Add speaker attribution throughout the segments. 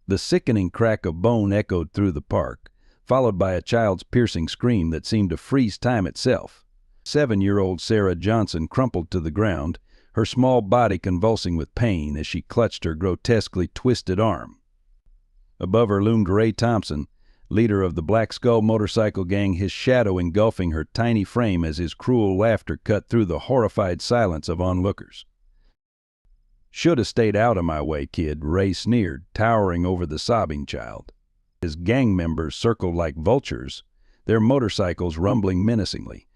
Speaker 1: The sickening crack of bone echoed through the park, followed by a child's piercing scream that seemed to freeze time itself. 7-year-old Sarah Johnson crumpled to the ground, her small body convulsing with pain as she clutched her grotesquely twisted arm. Above her loomed Ray Thompson, leader of the Black Skull motorcycle gang, his shadow engulfing her tiny frame as his cruel laughter cut through the horrified silence of onlookers. "Shoulda stayed out of my way, kid," Ray sneered, towering over the sobbing child. His gang members circled like vultures, their motorcycles rumbling menacingly.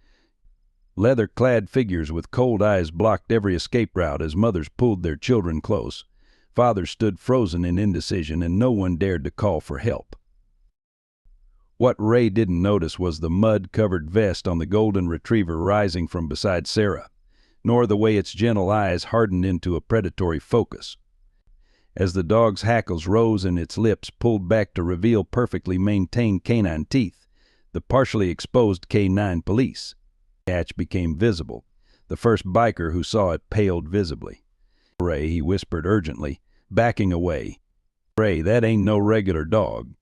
Speaker 1: Leather-clad figures with cold eyes blocked every escape route as mothers pulled their children close. Fathers stood frozen in indecision, and no one dared to call for help. What Ray didn't notice was the mud-covered vest on the golden retriever rising from beside Sarah, nor the way its gentle eyes hardened into a predatory focus. As the dog's hackles rose and its lips pulled back to reveal perfectly maintained canine teeth, the partially exposed K9 police patch became visible. The first biker who saw it paled visibly. "Ray," he whispered urgently, backing away. "Ray, that ain't no regular dog."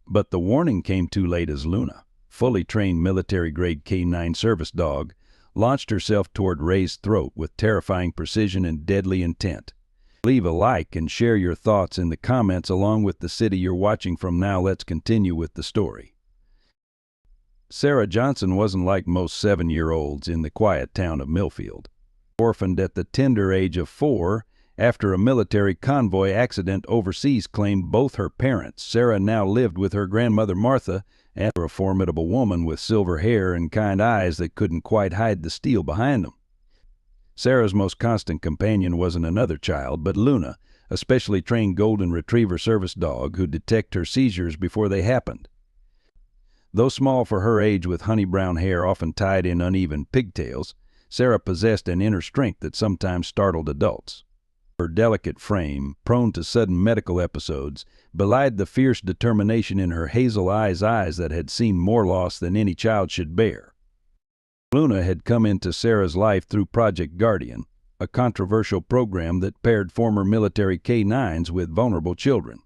Speaker 1: But the warning came too late as Luna, fully trained military-grade K9 service dog, launched herself toward Ray's throat with terrifying precision and deadly intent. Leave a like and share your thoughts in the comments along with the city you're watching from. Now let's continue with the story. Sarah Johnson wasn't like most 7-year-olds in the quiet town of Millfield. Orphaned at the tender age of 4, after a military convoy accident overseas claimed both her parents, Sarah now lived with her grandmother Martha, and a formidable woman with silver hair and kind eyes that couldn't quite hide the steel behind them. Sarah's most constant companion wasn't another child, but Luna, a specially trained golden retriever service dog who'd detect her seizures before they happened. Though small for her age, with honey-brown hair often tied in uneven pigtails, Sarah possessed an inner strength that sometimes startled adults. Her delicate frame, prone to sudden medical episodes, belied the fierce determination in her hazel eyes that had seen more loss than any child should bear. Luna had come into Sarah's life through Project Guardian, a controversial program that paired former military K9s with vulnerable children.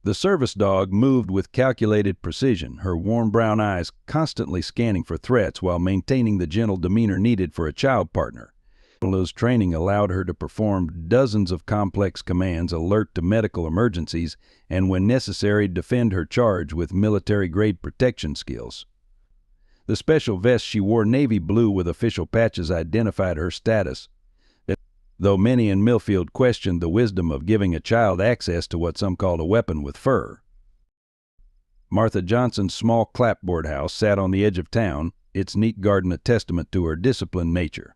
Speaker 1: The service dog moved with calculated precision, her warm brown eyes constantly scanning for threats while maintaining the gentle demeanor needed for a child partner. Luna's training allowed her to perform dozens of complex commands, alert to medical emergencies, and when necessary defend her charge with military-grade protection skills. The special vest she wore, navy blue with official patches, identified her status, though many in Millfield questioned the wisdom of giving a child access to what some called a weapon with fur. Martha Johnson's small clapboard house sat on the edge of town, its neat garden a testament to her disciplined nature.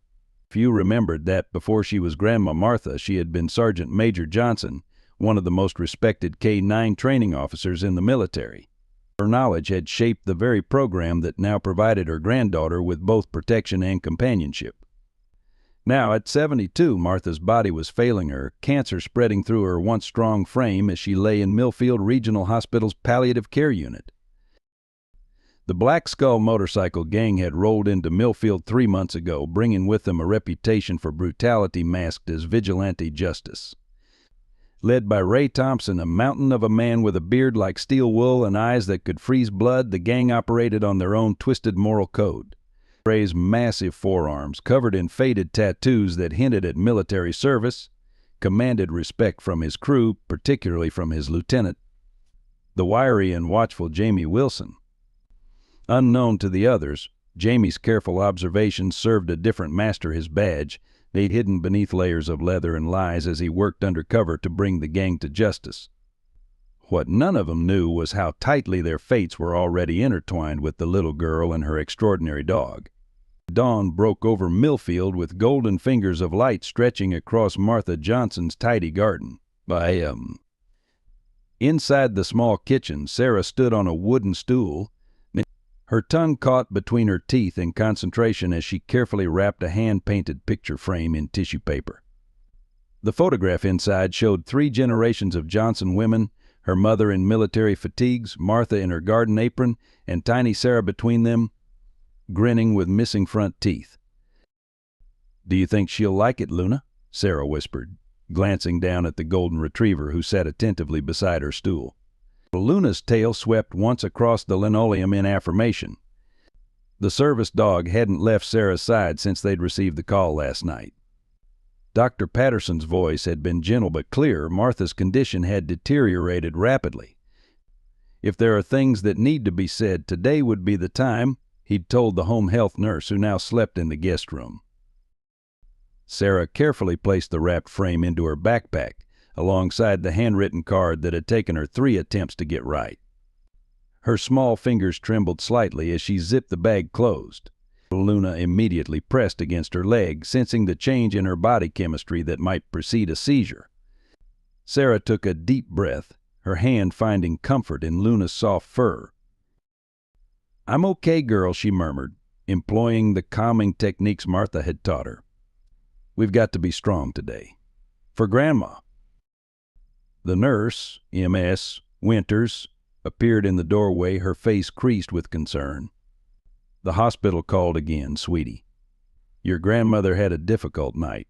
Speaker 1: Few remembered that before she was Grandma Martha, she had been Sergeant Major Johnson, one of the most respected K9 training officers in the military. Her knowledge had shaped the very program that now provided her granddaughter with both protection and companionship. Now, at 72, Martha's body was failing her, cancer spreading through her once strong frame as she lay in Millfield Regional Hospital's palliative care unit. The Black Skull motorcycle gang had rolled into Millfield 3 months ago, bringing with them a reputation for brutality masked as vigilante justice. Led by Ray Thompson, a mountain of a man with a beard like steel wool and eyes that could freeze blood, the gang operated on their own twisted moral code. Ray's massive forearms, covered in faded tattoos that hinted at military service, commanded respect from his crew, particularly from his lieutenant, the wiry and watchful Jamie Wilson. Unknown to the others, Jamie's careful observations served a different master his badge. They'd hidden beneath layers of leather and lies as he worked undercover to bring the gang to justice. What none of them knew was how tightly their fates were already intertwined with the little girl and her extraordinary dog. Dawn broke over Millfield with golden fingers of light stretching across Martha Johnson's tidy garden. Inside the small kitchen, Sarah stood on a wooden stool, her tongue caught between her teeth in concentration as she carefully wrapped a hand-painted picture frame in tissue paper. The photograph inside showed 3 generations of Johnson women, her mother in military fatigues, Martha in her garden apron, and tiny Sarah between them, grinning with missing front teeth. "Do you think she'll like it, Luna?" Sarah whispered. glancing down at the golden retriever who sat attentively beside her stool. Luna's tail swept once across the linoleum in affirmation. The service dog hadn't left Sarah's side since they'd received the call last night. Dr. Patterson's voice had been gentle but clear. Martha's condition had deteriorated rapidly. If there are things that need to be said, today would be the time, he'd told the home health nurse who now slept in the guest room. Sarah carefully placed the wrapped frame into her backpack, alongside the handwritten card that had taken her 3 attempts to get right. Her small fingers trembled slightly as she zipped the bag closed. Luna immediately pressed against her leg, sensing the change in her body chemistry that might precede a seizure. Sarah took a deep breath, her hand finding comfort in Luna's soft fur. "I'm okay, girl," she murmured, employing the calming techniques Martha had taught her. "We've got to be strong today. For Grandma." The nurse, Ms. Winters, appeared in the doorway, her face creased with concern. "The hospital called again, sweetie. Your grandmother had a difficult night.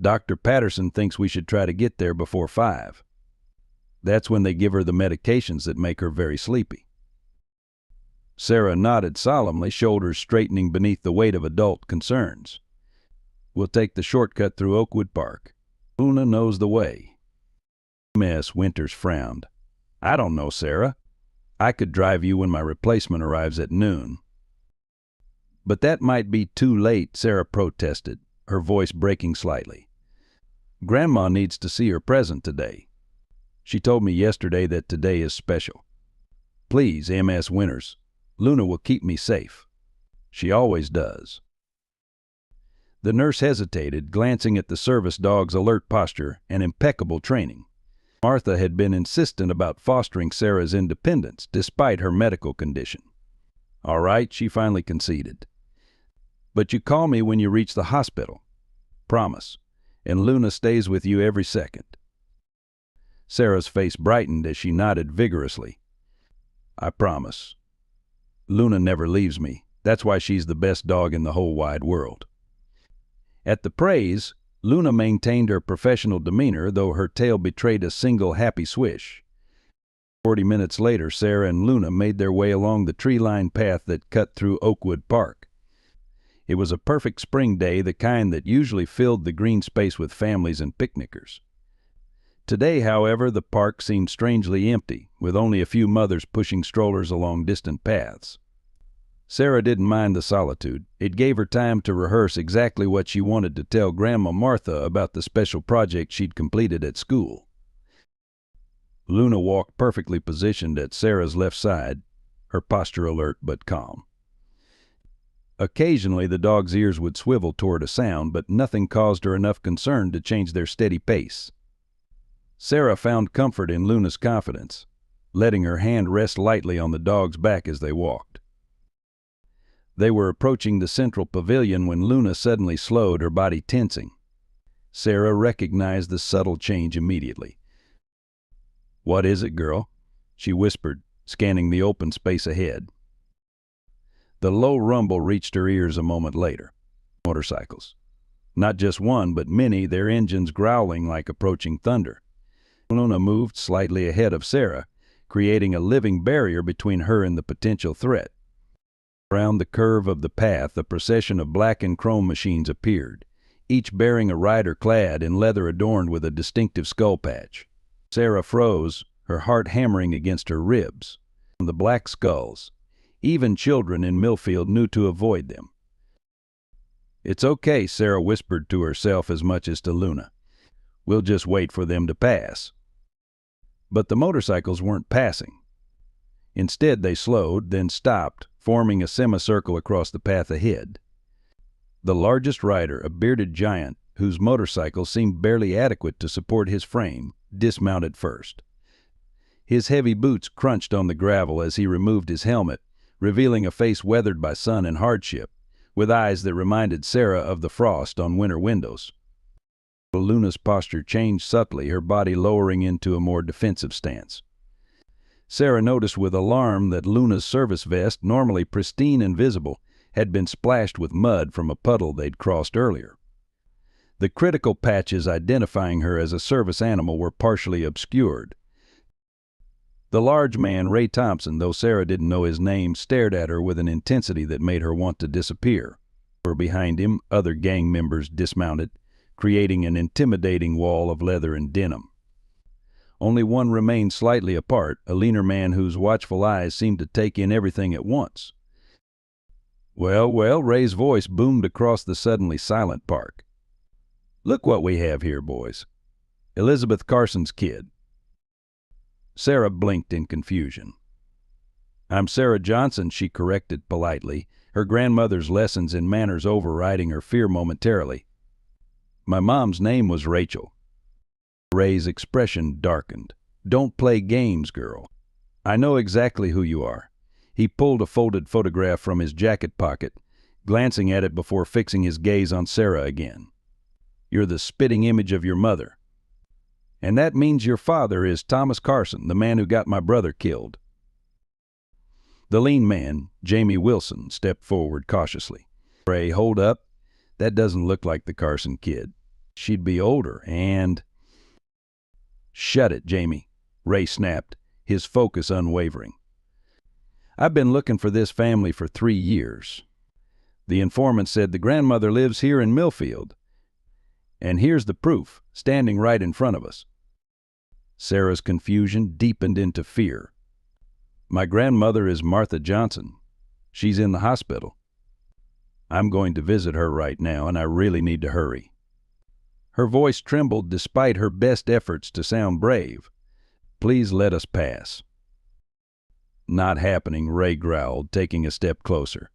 Speaker 1: Dr. Patterson thinks we should try to get there before 5. That's when they give her the medications that make her very sleepy." Sarah nodded solemnly, shoulders straightening beneath the weight of adult concerns. "We'll take the shortcut through Oakwood Park. Luna knows the way." Ms. Winters frowned. "I don't know, Sarah. I could drive you when my replacement arrives at noon." "But that might be too late," Sarah protested, her voice breaking slightly. "Grandma needs to see her present today. She told me yesterday that today is special. Please, Ms. Winters, Luna will keep me safe. She always does." The nurse hesitated, glancing at the service dog's alert posture and impeccable training. Martha had been insistent about fostering Sarah's independence, despite her medical condition. "All right," she finally conceded. "But you call me when you reach the hospital. Promise. And Luna stays with you every second." Sarah's face brightened as she nodded vigorously. "I promise. Luna never leaves me. That's why she's the best dog in the whole wide world." At the praise, Luna maintained her professional demeanor, though her tail betrayed a single happy swish. 40 minutes later, Sarah and Luna made their way along the tree-lined path that cut through Oakwood Park. It was a perfect spring day, the kind that usually filled the green space with families and picnickers. Today, however, the park seemed strangely empty, with only a few mothers pushing strollers along distant paths. Sarah didn't mind the solitude. It gave her time to rehearse exactly what she wanted to tell Grandma Martha about the special project she'd completed at school. Luna walked perfectly positioned at Sarah's left side, her posture alert but calm. Occasionally the dog's ears would swivel toward a sound, but nothing caused her enough concern to change their steady pace. Sarah found comfort in Luna's confidence, letting her hand rest lightly on the dog's back as they walked. They were approaching the central pavilion when Luna suddenly slowed, her body tensing. Sarah recognized the subtle change immediately. "What is it, girl?" she whispered, scanning the open space ahead. The low rumble reached her ears a moment later. Motorcycles. Not just one, but many, their engines growling like approaching thunder. Luna moved slightly ahead of Sarah, creating a living barrier between her and the potential threat. Around the curve of the path, a procession of black and chrome machines appeared, each bearing a rider clad in leather adorned with a distinctive skull patch. Sarah froze, her heart hammering against her ribs. The black skulls. Even children in Millfield knew to avoid them. "It's okay," Sarah whispered to herself as much as to Luna. "We'll just wait for them to pass." But the motorcycles weren't passing. Instead, they slowed, then stopped, forming a semicircle across the path ahead. The largest rider, a bearded giant whose motorcycle seemed barely adequate to support his frame, dismounted first. His heavy boots crunched on the gravel as he removed his helmet, revealing a face weathered by sun and hardship, with eyes that reminded Sarah of the frost on winter windows. Luna's posture changed subtly, her body lowering into a more defensive stance. Sarah noticed with alarm that Luna's service vest, normally pristine and visible, had been splashed with mud from a puddle they'd crossed earlier. The critical patches identifying her as a service animal were partially obscured. The large man, Ray Thompson, though Sarah didn't know his name, stared at her with an intensity that made her want to disappear. Behind him, other gang members dismounted, creating an intimidating wall of leather and denim. Only one remained slightly apart, a leaner man whose watchful eyes seemed to take in everything at once. Well, Ray's voice boomed across the suddenly silent park. Look what we have here, boys. Elizabeth Carson's kid. Sarah blinked in confusion. I'm Sarah Johnson, she corrected politely, her grandmother's lessons in manners overriding her fear momentarily. My mom's name was Rachel. Ray's expression darkened. Don't play games, girl. I know exactly who you are. He pulled a folded photograph from his jacket pocket, glancing at it before fixing his gaze on Sarah again. You're the spitting image of your mother. And that means your father is Thomas Carson, the man who got my brother killed. The lean man, Jamie Wilson, stepped forward cautiously. Ray, hold up. That doesn't look like the Carson kid. She'd be older and... Shut it, Jamie, Ray snapped, his focus unwavering. I've been looking for this family for 3 years. The informant said the grandmother lives here in Millfield. And here's the proof, standing right in front of us. Sarah's confusion deepened into fear. My grandmother is Martha Johnson. She's in the hospital. I'm going to visit her right now, and I really need to hurry. Her voice trembled despite her best efforts to sound brave. Please let us pass. Not happening, Ray growled, taking a step closer.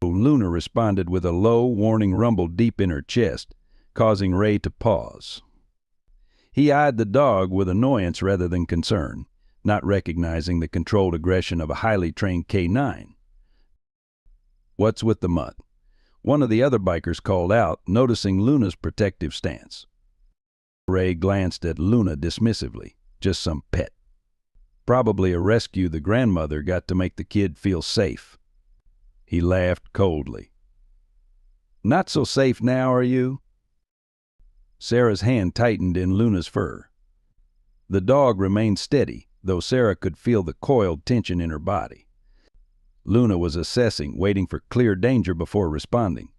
Speaker 1: Luna responded with a low, warning rumble deep in her chest, causing Ray to pause. He eyed the dog with annoyance rather than concern, not recognizing the controlled aggression of a highly trained K9. What's with the mutt? One of the other bikers called out, noticing Luna's protective stance. Ray glanced at Luna dismissively. Just some pet. Probably a rescue the grandmother got to make the kid feel safe. He laughed coldly. Not so safe now, are you? Sarah's hand tightened in Luna's fur. The dog remained steady, though Sarah could feel the coiled tension in her body. Luna was assessing, waiting for clear danger before responding.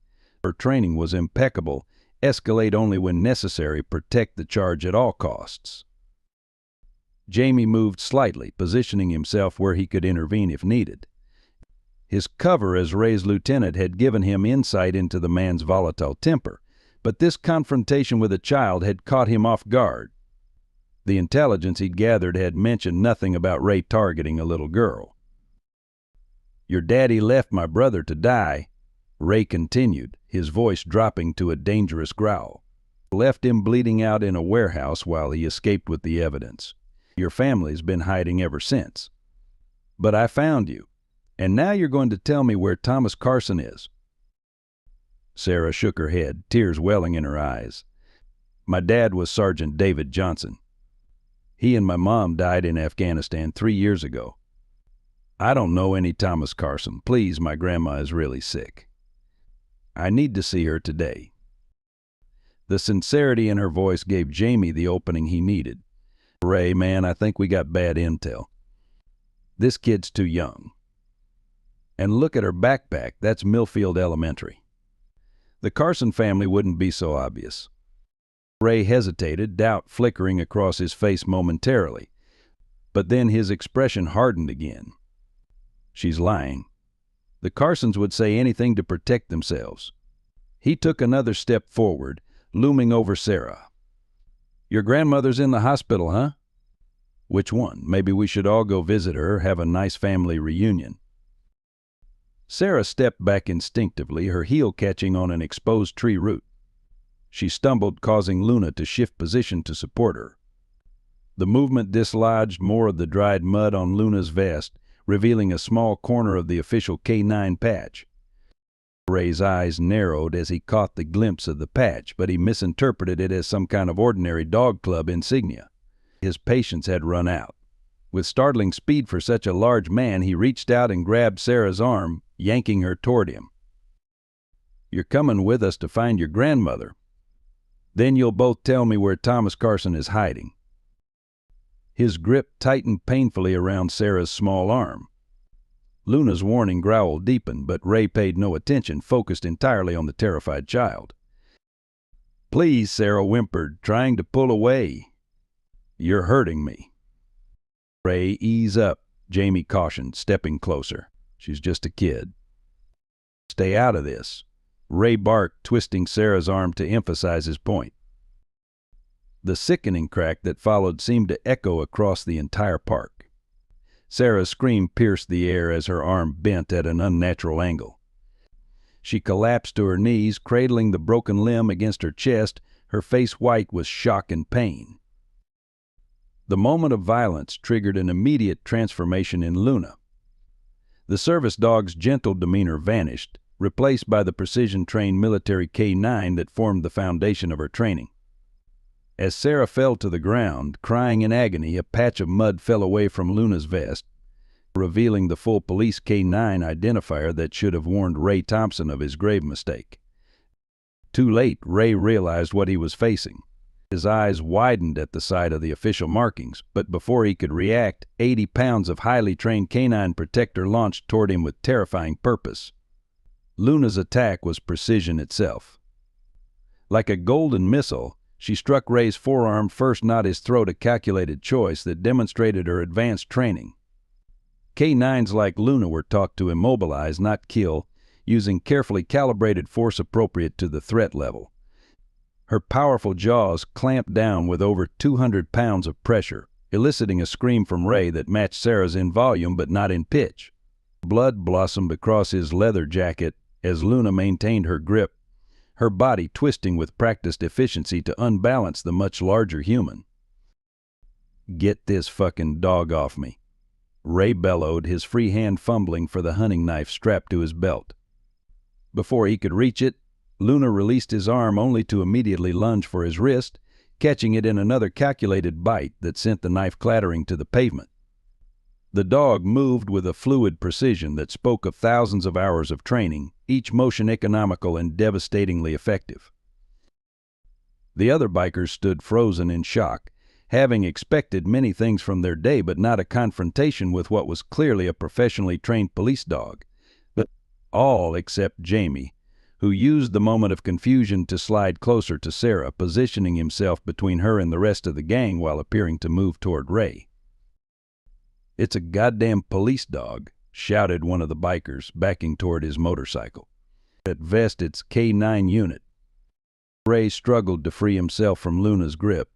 Speaker 1: Her training was impeccable, escalate only when necessary, protect the charge at all costs. Jamie moved slightly, positioning himself where he could intervene if needed. His cover as Ray's lieutenant had given him insight into the man's volatile temper, but this confrontation with a child had caught him off guard. The intelligence he'd gathered had mentioned nothing about Ray targeting a little girl. Your daddy left my brother to die, Ray continued, his voice dropping to a dangerous growl. Left him bleeding out in a warehouse while he escaped with the evidence. Your family's been hiding ever since. But I found you, and now you're going to tell me where Thomas Carson is. Sarah shook her head, tears welling in her eyes. My dad was Sergeant David Johnson. He and my mom died in Afghanistan 3 years ago. I don't know any Thomas Carson. Please, my grandma is really sick. I need to see her today. The sincerity in her voice gave Jamie the opening he needed. Ray, man, I think we got bad intel. This kid's too young. And look at her backpack. That's Millfield Elementary. The Carson family wouldn't be so obvious. Ray hesitated, doubt flickering across his face momentarily, but then his expression hardened again. She's lying. The Carsons would say anything to protect themselves. He took another step forward, looming over Sarah. Your grandmother's in the hospital, huh? Which one? Maybe we should all go visit her, have a nice family reunion. Sarah stepped back instinctively, her heel catching on an exposed tree root. She stumbled, causing Luna to shift position to support her. The movement dislodged more of the dried mud on Luna's vest, revealing a small corner of the official K9 patch. Ray's eyes narrowed as he caught the glimpse of the patch, but he misinterpreted it as some kind of ordinary dog club insignia. His patience had run out. With startling speed for such a large man, he reached out and grabbed Sarah's arm, yanking her toward him. You're coming with us to find your grandmother. Then you'll both tell me where Thomas Carson is hiding." His grip tightened painfully around Sarah's small arm. Luna's warning growl deepened, but Ray paid no attention, focused entirely on the terrified child. "Please," Sarah whimpered, trying to pull away. "You're hurting me." "Ray, ease up," Jamie cautioned, stepping closer. "She's just a kid." "Stay out of this," Ray barked, twisting Sarah's arm to emphasize his point. The sickening crack that followed seemed to echo across the entire park. Sarah's scream pierced the air as her arm bent at an unnatural angle. She collapsed to her knees, cradling the broken limb against her chest, her face white with shock and pain. The moment of violence triggered an immediate transformation in Luna. The service dog's gentle demeanor vanished, replaced by the precision-trained military K9 that formed the foundation of her training. As Sarah fell to the ground, crying in agony, a patch of mud fell away from Luna's vest, revealing the full police K9 identifier that should have warned Ray Thompson of his grave mistake. Too late, Ray realized what he was facing. His eyes widened at the sight of the official markings, but before he could react, 80 pounds of highly trained canine protector launched toward him with terrifying purpose. Luna's attack was precision itself. Like a golden missile, she struck Ray's forearm first, not his throat, a calculated choice that demonstrated her advanced training. K9s like Luna were taught to immobilize, not kill, using carefully calibrated force appropriate to the threat level. Her powerful jaws clamped down with over 200 pounds of pressure, eliciting a scream from Ray that matched Sarah's in volume but not in pitch. Blood blossomed across his leather jacket as Luna maintained her grip, her body twisting with practiced efficiency to unbalance the much larger human. "Get this fucking dog off me," Ray bellowed, his free hand fumbling for the hunting knife strapped to his belt. Before he could reach it, Luna released his arm only to immediately lunge for his wrist, catching it in another calculated bite that sent the knife clattering to the pavement. The dog moved with a fluid precision that spoke of thousands of hours of training, each motion economical and devastatingly effective. The other bikers stood frozen in shock, having expected many things from their day but not a confrontation with what was clearly a professionally trained police dog. But all except Jamie, who used the moment of confusion to slide closer to Sarah, positioning himself between her and the rest of the gang while appearing to move toward Ray. "It's a goddamn police dog," shouted one of the bikers, backing toward his motorcycle. "At vest, it's K9 unit." Ray struggled to free himself from Luna's grip,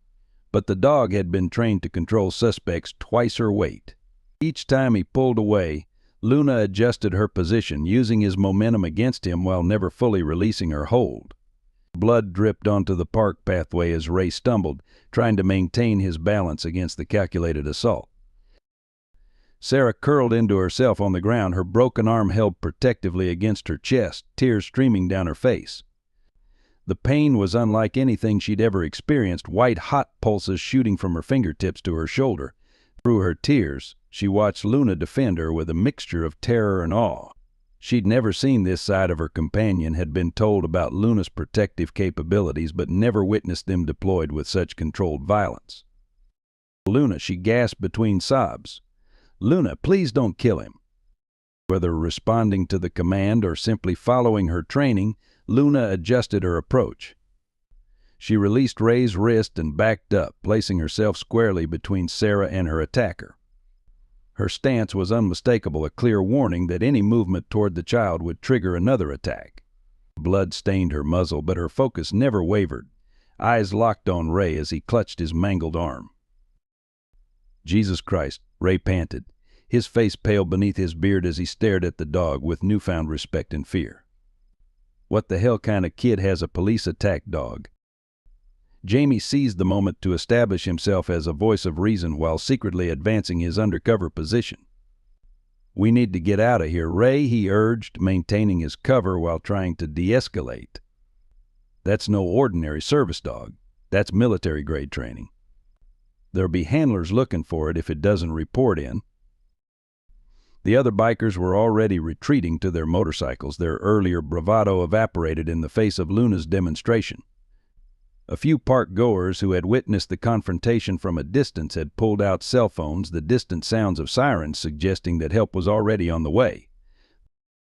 Speaker 1: but the dog had been trained to control suspects twice her weight. Each time he pulled away, Luna adjusted her position, using his momentum against him while never fully releasing her hold. Blood dripped onto the park pathway as Ray stumbled, trying to maintain his balance against the calculated assault. Sarah curled into herself on the ground, her broken arm held protectively against her chest, tears streaming down her face. The pain was unlike anything she'd ever experienced, white-hot pulses shooting from her fingertips to her shoulder. Through her tears, she watched Luna defend her with a mixture of terror and awe. She'd never seen this side of her companion, had been told about Luna's protective capabilities, but never witnessed them deployed with such controlled violence. "Luna," she gasped between sobs. "Luna, please don't kill him." Whether responding to the command or simply following her training, Luna adjusted her approach. She released Ray's wrist and backed up, placing herself squarely between Sarah and her attacker. Her stance was unmistakable, a clear warning that any movement toward the child would trigger another attack. Blood stained her muzzle, but her focus never wavered, eyes locked on Ray as he clutched his mangled arm. "Jesus Christ," Ray panted, his face pale beneath his beard as he stared at the dog with newfound respect and fear. "What the hell kind of kid has a police attack dog?" Jamie seized the moment to establish himself as a voice of reason while secretly advancing his undercover position. "We need to get out of here, Ray," he urged, maintaining his cover while trying to de-escalate. "That's no ordinary service dog. That's military-grade training. There'll be handlers looking for it if it doesn't report in." The other bikers were already retreating to their motorcycles, their earlier bravado evaporated in the face of Luna's demonstration. A few park goers who had witnessed the confrontation from a distance had pulled out cell phones, the distant sounds of sirens suggesting that help was already on the way.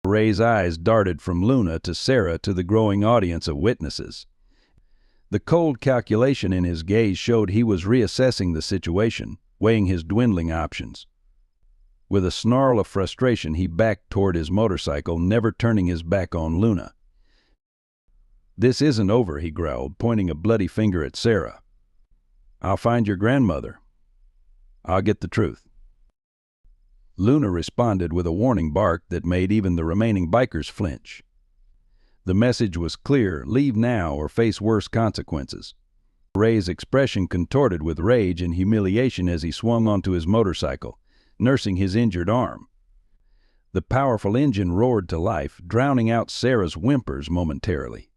Speaker 1: Ray's eyes darted from Luna to Sarah to the growing audience of witnesses. The cold calculation in his gaze showed he was reassessing the situation, weighing his dwindling options. With a snarl of frustration, he backed toward his motorcycle, never turning his back on Luna. "This isn't over," he growled, pointing a bloody finger at Sarah. "I'll find your grandmother. I'll get the truth." Luna responded with a warning bark that made even the remaining bikers flinch. The message was clear: leave now or face worse consequences. Ray's expression contorted with rage and humiliation as he swung onto his motorcycle, nursing his injured arm. The powerful engine roared to life, drowning out Sarah's whimpers momentarily.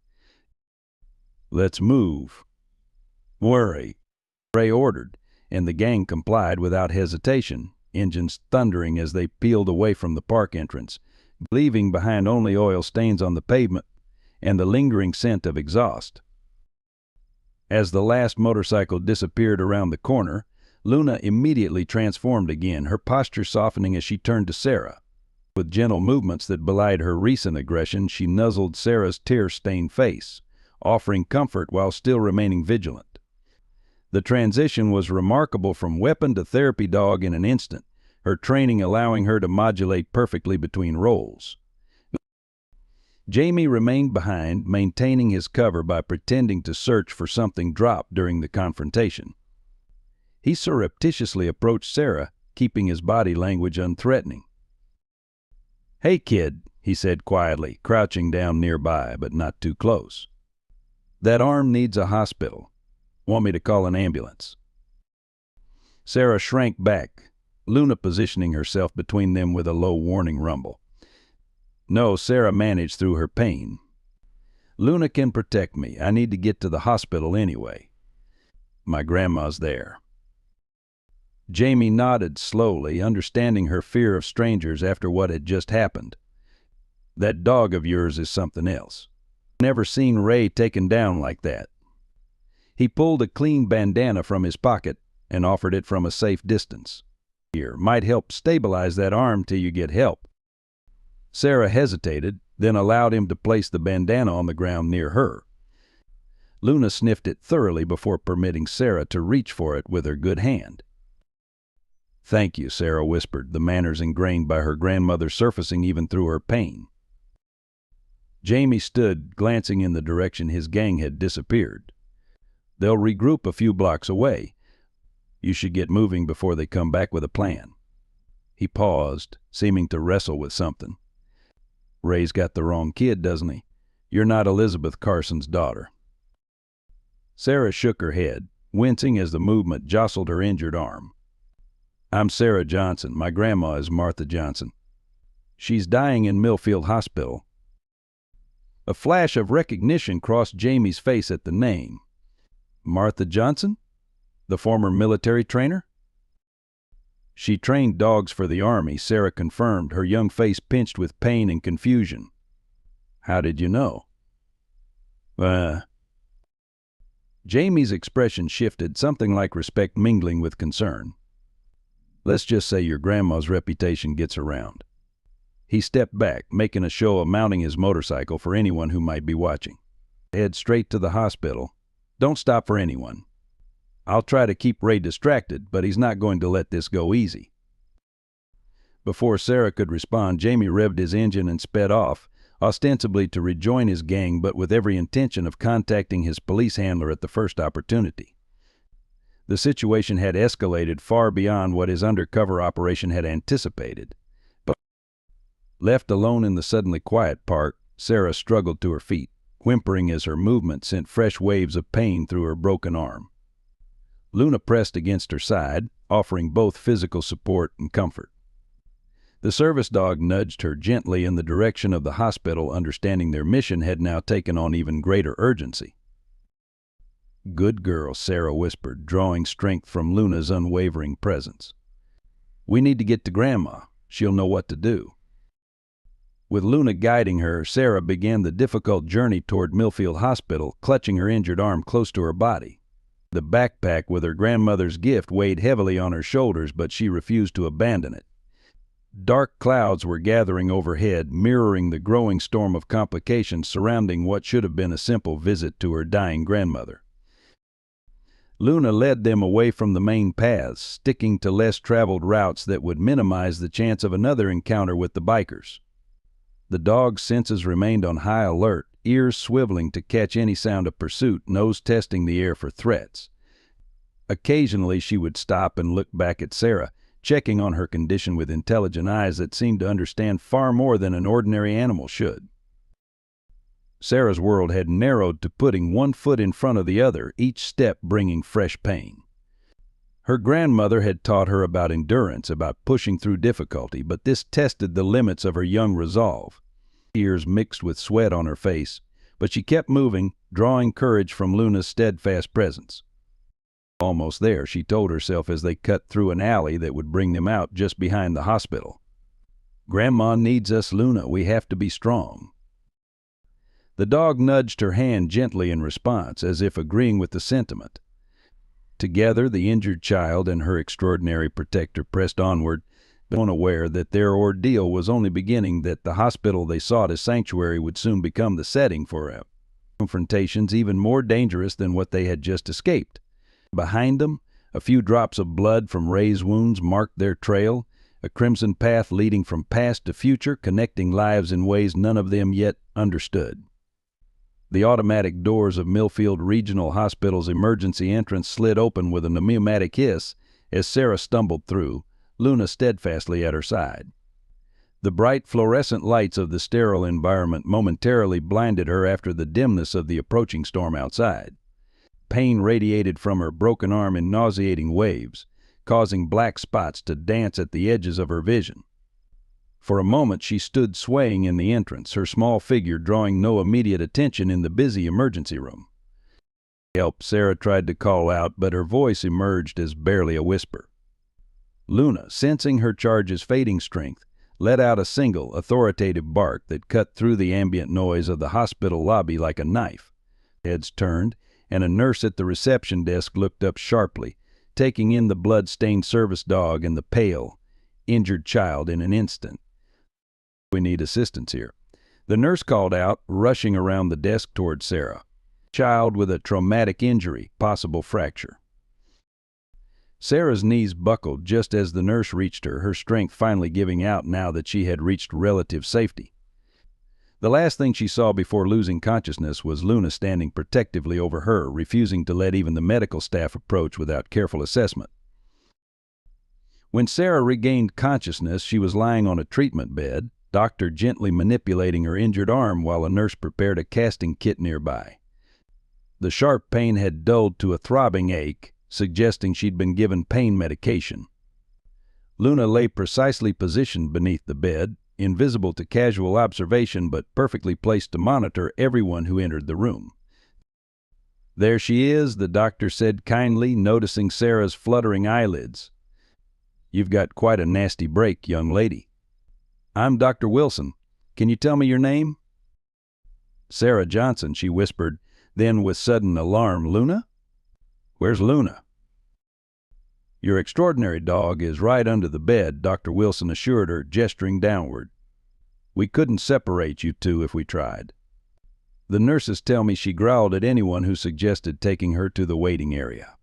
Speaker 1: "Let's move." "Worry," Ray ordered, and the gang complied without hesitation, engines thundering as they peeled away from the park entrance, leaving behind only oil stains on the pavement and the lingering scent of exhaust. As the last motorcycle disappeared around the corner, Luna immediately transformed again, her posture softening as she turned to Sarah. With gentle movements that belied her recent aggression, she nuzzled Sarah's tear-stained face, offering comfort while still remaining vigilant. The transition was remarkable, from weapon to therapy dog in an instant, her training allowing her to modulate perfectly between roles. Jamie remained behind, maintaining his cover by pretending to search for something dropped during the confrontation. He surreptitiously approached Sarah, keeping his body language unthreatening. "Hey, kid," he said quietly, crouching down nearby, but not too close. "That arm needs a hospital. Want me to call an ambulance?" Sarah shrank back, Luna positioning herself between them with a low warning rumble. "No," Sarah managed through her pain. "Luna can protect me. I need to get to the hospital anyway. My grandma's there." Jamie nodded slowly, understanding her fear of strangers after what had just happened. "That dog of yours is something else. Never seen Ray taken down like that." He pulled a clean bandana from his pocket and offered it from a safe distance. "Here, might help stabilize that arm till you get help." Sarah hesitated, then allowed him to place the bandana on the ground near her. Luna sniffed it thoroughly before permitting Sarah to reach for it with her good hand. "Thank you," Sarah whispered, the manners ingrained by her grandmother surfacing even through her pain. Jamie stood, glancing in the direction his gang had disappeared. "They'll regroup a few blocks away. You should get moving before they come back with a plan." He paused, seeming to wrestle with something. "Ray's got the wrong kid, doesn't he? You're not Elizabeth Carson's daughter." Sarah shook her head, wincing as the movement jostled her injured arm. "I'm Sarah Johnson. My grandma is Martha Johnson. She's dying in Millfield Hospital." A flash of recognition crossed Jamie's face at the name. "Martha Johnson? The former military trainer?" "She trained dogs for the Army," Sarah confirmed, her young face pinched with pain and confusion. "How did you know?" Jamie's expression shifted, something like respect mingling with concern. "Let's just say your grandma's reputation gets around." He stepped back, making a show of mounting his motorcycle for anyone who might be watching. "Head straight to the hospital. Don't stop for anyone. I'll try to keep Ray distracted, but he's not going to let this go easy." Before Sarah could respond, Jamie revved his engine and sped off, ostensibly to rejoin his gang, but with every intention of contacting his police handler at the first opportunity. The situation had escalated far beyond what his undercover operation had anticipated. But left alone in the suddenly quiet park, Sarah struggled to her feet, whimpering as her movement sent fresh waves of pain through her broken arm. Luna pressed against her side, offering both physical support and comfort. The service dog nudged her gently in the direction of the hospital, understanding their mission had now taken on even greater urgency. "Good girl," Sarah whispered, drawing strength from Luna's unwavering presence. "We need to get to Grandma. She'll know what to do." With Luna guiding her, Sarah began the difficult journey toward Millfield Hospital, clutching her injured arm close to her body. The backpack with her grandmother's gift weighed heavily on her shoulders, but she refused to abandon it. Dark clouds were gathering overhead, mirroring the growing storm of complications surrounding what should have been a simple visit to her dying grandmother. Luna led them away from the main paths, sticking to less traveled routes that would minimize the chance of another encounter with the bikers. The dog's senses remained on high alert, ears swiveling to catch any sound of pursuit, nose testing the air for threats. Occasionally she would stop and look back at Sarah, checking on her condition with intelligent eyes that seemed to understand far more than an ordinary animal should. Sarah's world had narrowed to putting one foot in front of the other, each step bringing fresh pain. Her grandmother had taught her about endurance, about pushing through difficulty, but this tested the limits of her young resolve. Tears mixed with sweat on her face, but she kept moving, drawing courage from Luna's steadfast presence. Almost there, she told herself as they cut through an alley that would bring them out just behind the hospital. "Grandma needs us, Luna. We have to be strong." The dog nudged her hand gently in response, as if agreeing with the sentiment. Together, the injured child and her extraordinary protector pressed onward, unaware that their ordeal was only beginning, that the hospital they sought as sanctuary would soon become the setting for confrontations even more dangerous than what they had just escaped. Behind them, a few drops of blood from Ray's wounds marked their trail, a crimson path leading from past to future, connecting lives in ways none of them yet understood. The automatic doors of Millfield Regional Hospital's emergency entrance slid open with a pneumatic hiss as Sarah stumbled through, Luna steadfastly at her side. The bright fluorescent lights of the sterile environment momentarily blinded her after the dimness of the approaching storm outside. Pain radiated from her broken arm in nauseating waves, causing black spots to dance at the edges of her vision. For a moment she stood swaying in the entrance, her small figure drawing no immediate attention in the busy emergency room. "Help," Sarah tried to call out, but her voice emerged as barely a whisper. Luna, sensing her charge's fading strength, let out a single, authoritative bark that cut through the ambient noise of the hospital lobby like a knife. Heads turned, and a nurse at the reception desk looked up sharply, taking in the blood-stained service dog and the pale, injured child in an instant. "We need assistance here," the nurse called out, rushing around the desk toward Sarah. "Child with a traumatic injury, possible fracture." Sarah's knees buckled just as the nurse reached her, her strength finally giving out now that she had reached relative safety. The last thing she saw before losing consciousness was Luna standing protectively over her, refusing to let even the medical staff approach without careful assessment. When Sarah regained consciousness, she was lying on a treatment bed, doctor gently manipulating her injured arm while a nurse prepared a casting kit nearby. The sharp pain had dulled to a throbbing ache, suggesting she'd been given pain medication. Luna lay precisely positioned beneath the bed, invisible to casual observation but perfectly placed to monitor everyone who entered the room. "There she is," the doctor said kindly, noticing Sarah's fluttering eyelids. "You've got quite a nasty break, young lady." "I'm Dr. Wilson. Can you tell me your name?" "Sarah Johnson," she whispered, then with sudden alarm, "Luna? Where's Luna?" "Your extraordinary dog is right under the bed," Dr. Wilson assured her, gesturing downward. "We couldn't separate you two if we tried. The nurses tell me she growled at anyone who suggested taking her to the waiting area.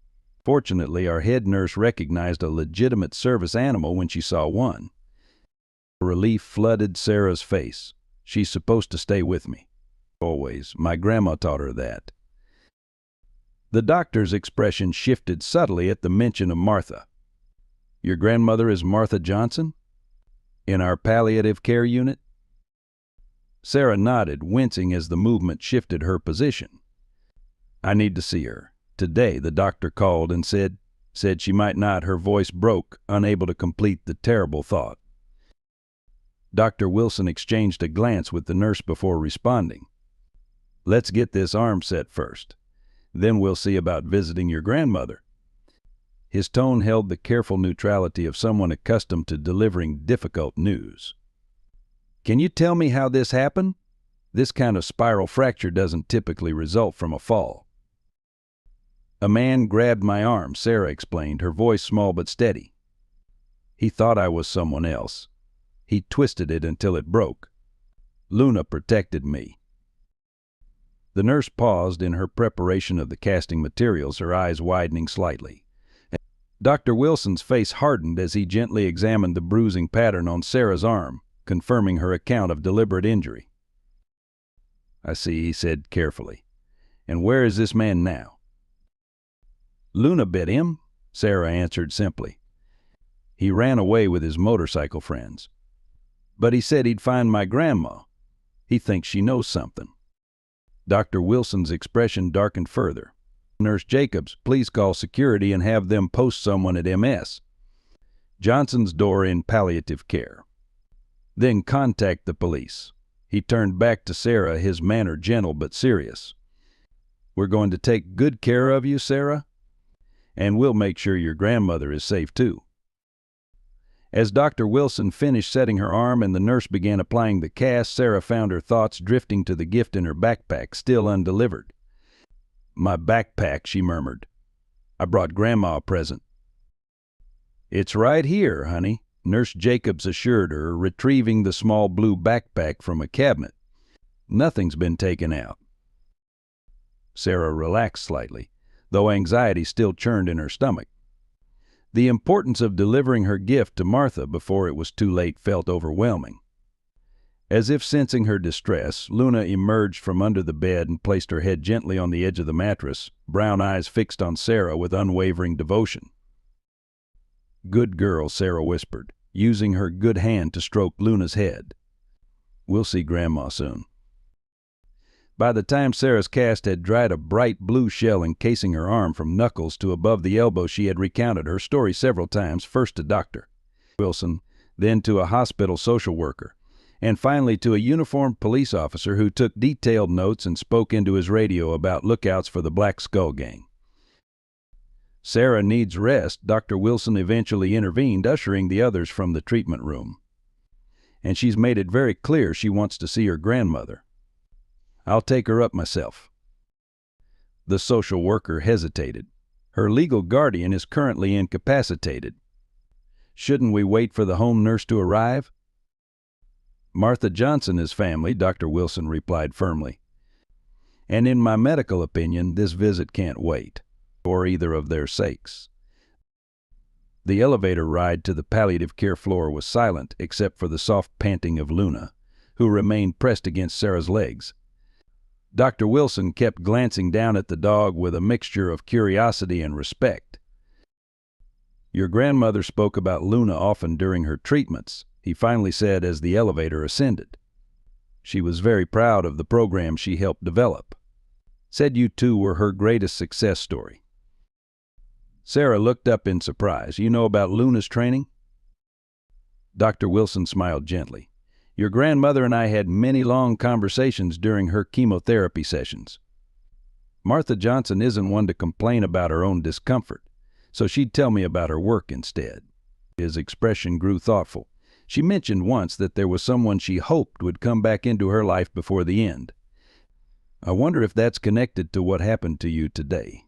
Speaker 1: Fortunately, our head nurse recognized a legitimate service animal when she saw one." Relief flooded Sarah's face. "She's supposed to stay with me. Always. My grandma taught her that." The doctor's expression shifted subtly at the mention of Martha. "Your grandmother is Martha Johnson? In our palliative care unit?" Sarah nodded, wincing as the movement shifted her position. "I need to see her. Today," the doctor called and said she might not. Her voice broke, unable to complete the terrible thought. Dr. Wilson exchanged a glance with the nurse before responding. "Let's get this arm set first. Then we'll see about visiting your grandmother." His tone held the careful neutrality of someone accustomed to delivering difficult news. Can you tell me how this happened? This kind of spiral fracture doesn't typically result from a fall. A man grabbed my arm, Sarah explained, her voice small but steady. He thought I was someone else. He twisted it until it broke. Luna protected me. The nurse paused in her preparation of the casting materials, her eyes widening slightly. Dr. Wilson's face hardened as he gently examined the bruising pattern on Sarah's arm, confirming her account of deliberate injury. I see, he said carefully. And where is this man now? Luna bit him, Sarah answered simply. He ran away with his motorcycle friends. But he said he'd find my grandma. He thinks she knows something. Dr. Wilson's expression darkened further. Nurse Jacobs, please call security and have them post someone at MS. Johnson's door in palliative care. Then contact the police. He turned back to Sarah, his manner gentle but serious. We're going to take good care of you, Sarah, and we'll make sure your grandmother is safe too. As Dr. Wilson finished setting her arm and the nurse began applying the cast, Sarah found her thoughts drifting to the gift in her backpack, still undelivered. My backpack, she murmured. I brought Grandma a present. It's right here, honey, Nurse Jacobs assured her, retrieving the small blue backpack from a cabinet. Nothing's been taken out. Sarah relaxed slightly, though anxiety still churned in her stomach. The importance of delivering her gift to Martha before it was too late felt overwhelming. As if sensing her distress, Luna emerged from under the bed and placed her head gently on the edge of the mattress, brown eyes fixed on Sarah with unwavering devotion. Good girl, Sarah whispered, using her good hand to stroke Luna's head. We'll see Grandma soon. By the time Sarah's cast had dried, a bright blue shell encasing her arm from knuckles to above the elbow, she had recounted her story several times, first to Dr. Wilson, then to a hospital social worker, and finally to a uniformed police officer who took detailed notes and spoke into his radio about lookouts for the Black Skull Gang. Sarah needs rest, Dr. Wilson eventually intervened, ushering the others from the treatment room. And she's made it very clear she wants to see her grandmother. I'll take her up myself. The social worker hesitated. Her legal guardian is currently incapacitated. Shouldn't we wait for the home nurse to arrive? Martha Johnson is family, Dr. Wilson replied firmly. And in my medical opinion, this visit can't wait, for either of their sakes. The elevator ride to the palliative care floor was silent except for the soft panting of Luna, who remained pressed against Sarah's legs. Dr. Wilson kept glancing down at the dog with a mixture of curiosity and respect. Your grandmother spoke about Luna often during her treatments, he finally said as the elevator ascended. She was very proud of the program she helped develop. Said you two were her greatest success story. Sarah looked up in surprise. You know about Luna's training? Dr. Wilson smiled gently. Your grandmother and I had many long conversations during her chemotherapy sessions. Martha Johnson isn't one to complain about her own discomfort, so she'd tell me about her work instead. His expression grew thoughtful. She mentioned once that there was someone she hoped would come back into her life before the end. I wonder if that's connected to what happened to you today.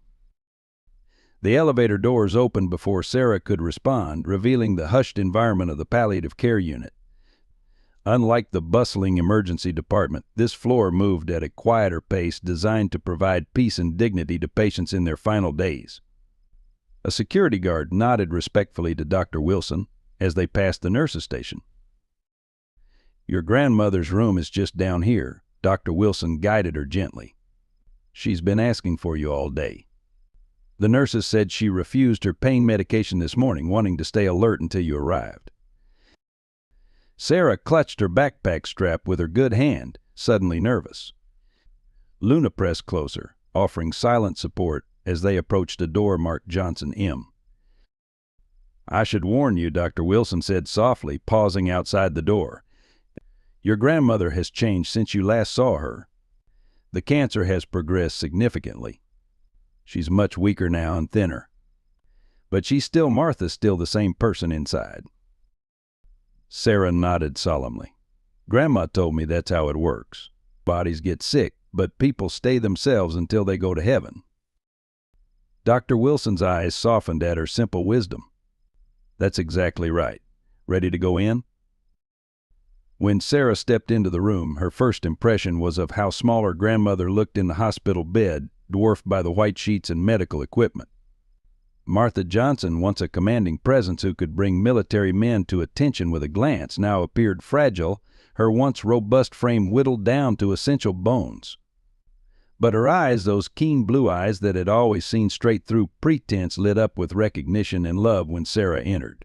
Speaker 1: The elevator doors opened before Sarah could respond, revealing the hushed environment of the palliative care unit. Unlike the bustling emergency department, this floor moved at a quieter pace designed to provide peace and dignity to patients in their final days. A security guard nodded respectfully to Dr. Wilson as they passed the nurse's station. Your grandmother's room is just down here, Dr. Wilson guided her gently. She's been asking for you all day. The nurses said she refused her pain medication this morning, wanting to stay alert until you arrived. Sarah clutched her backpack strap with her good hand, suddenly nervous. Luna pressed closer, offering silent support as they approached a door marked Johnson M. I should warn you, Dr. Wilson said softly, pausing outside the door. Your grandmother has changed since you last saw her. The cancer has progressed significantly. She's much weaker now and thinner. But she's still Martha, still the same person inside. Sarah nodded solemnly. Grandma told me that's how it works. Bodies get sick, but people stay themselves until they go to heaven. Dr. Wilson's eyes softened at her simple wisdom. That's exactly right. Ready to go in? When Sarah stepped into the room, her first impression was of how small her grandmother looked in the hospital bed, dwarfed by the white sheets and medical equipment. Martha Johnson, once a commanding presence who could bring military men to attention with a glance, now appeared fragile, her once robust frame whittled down to essential bones. But her eyes, those keen blue eyes that had always seen straight through pretense, lit up with recognition and love when Sarah entered.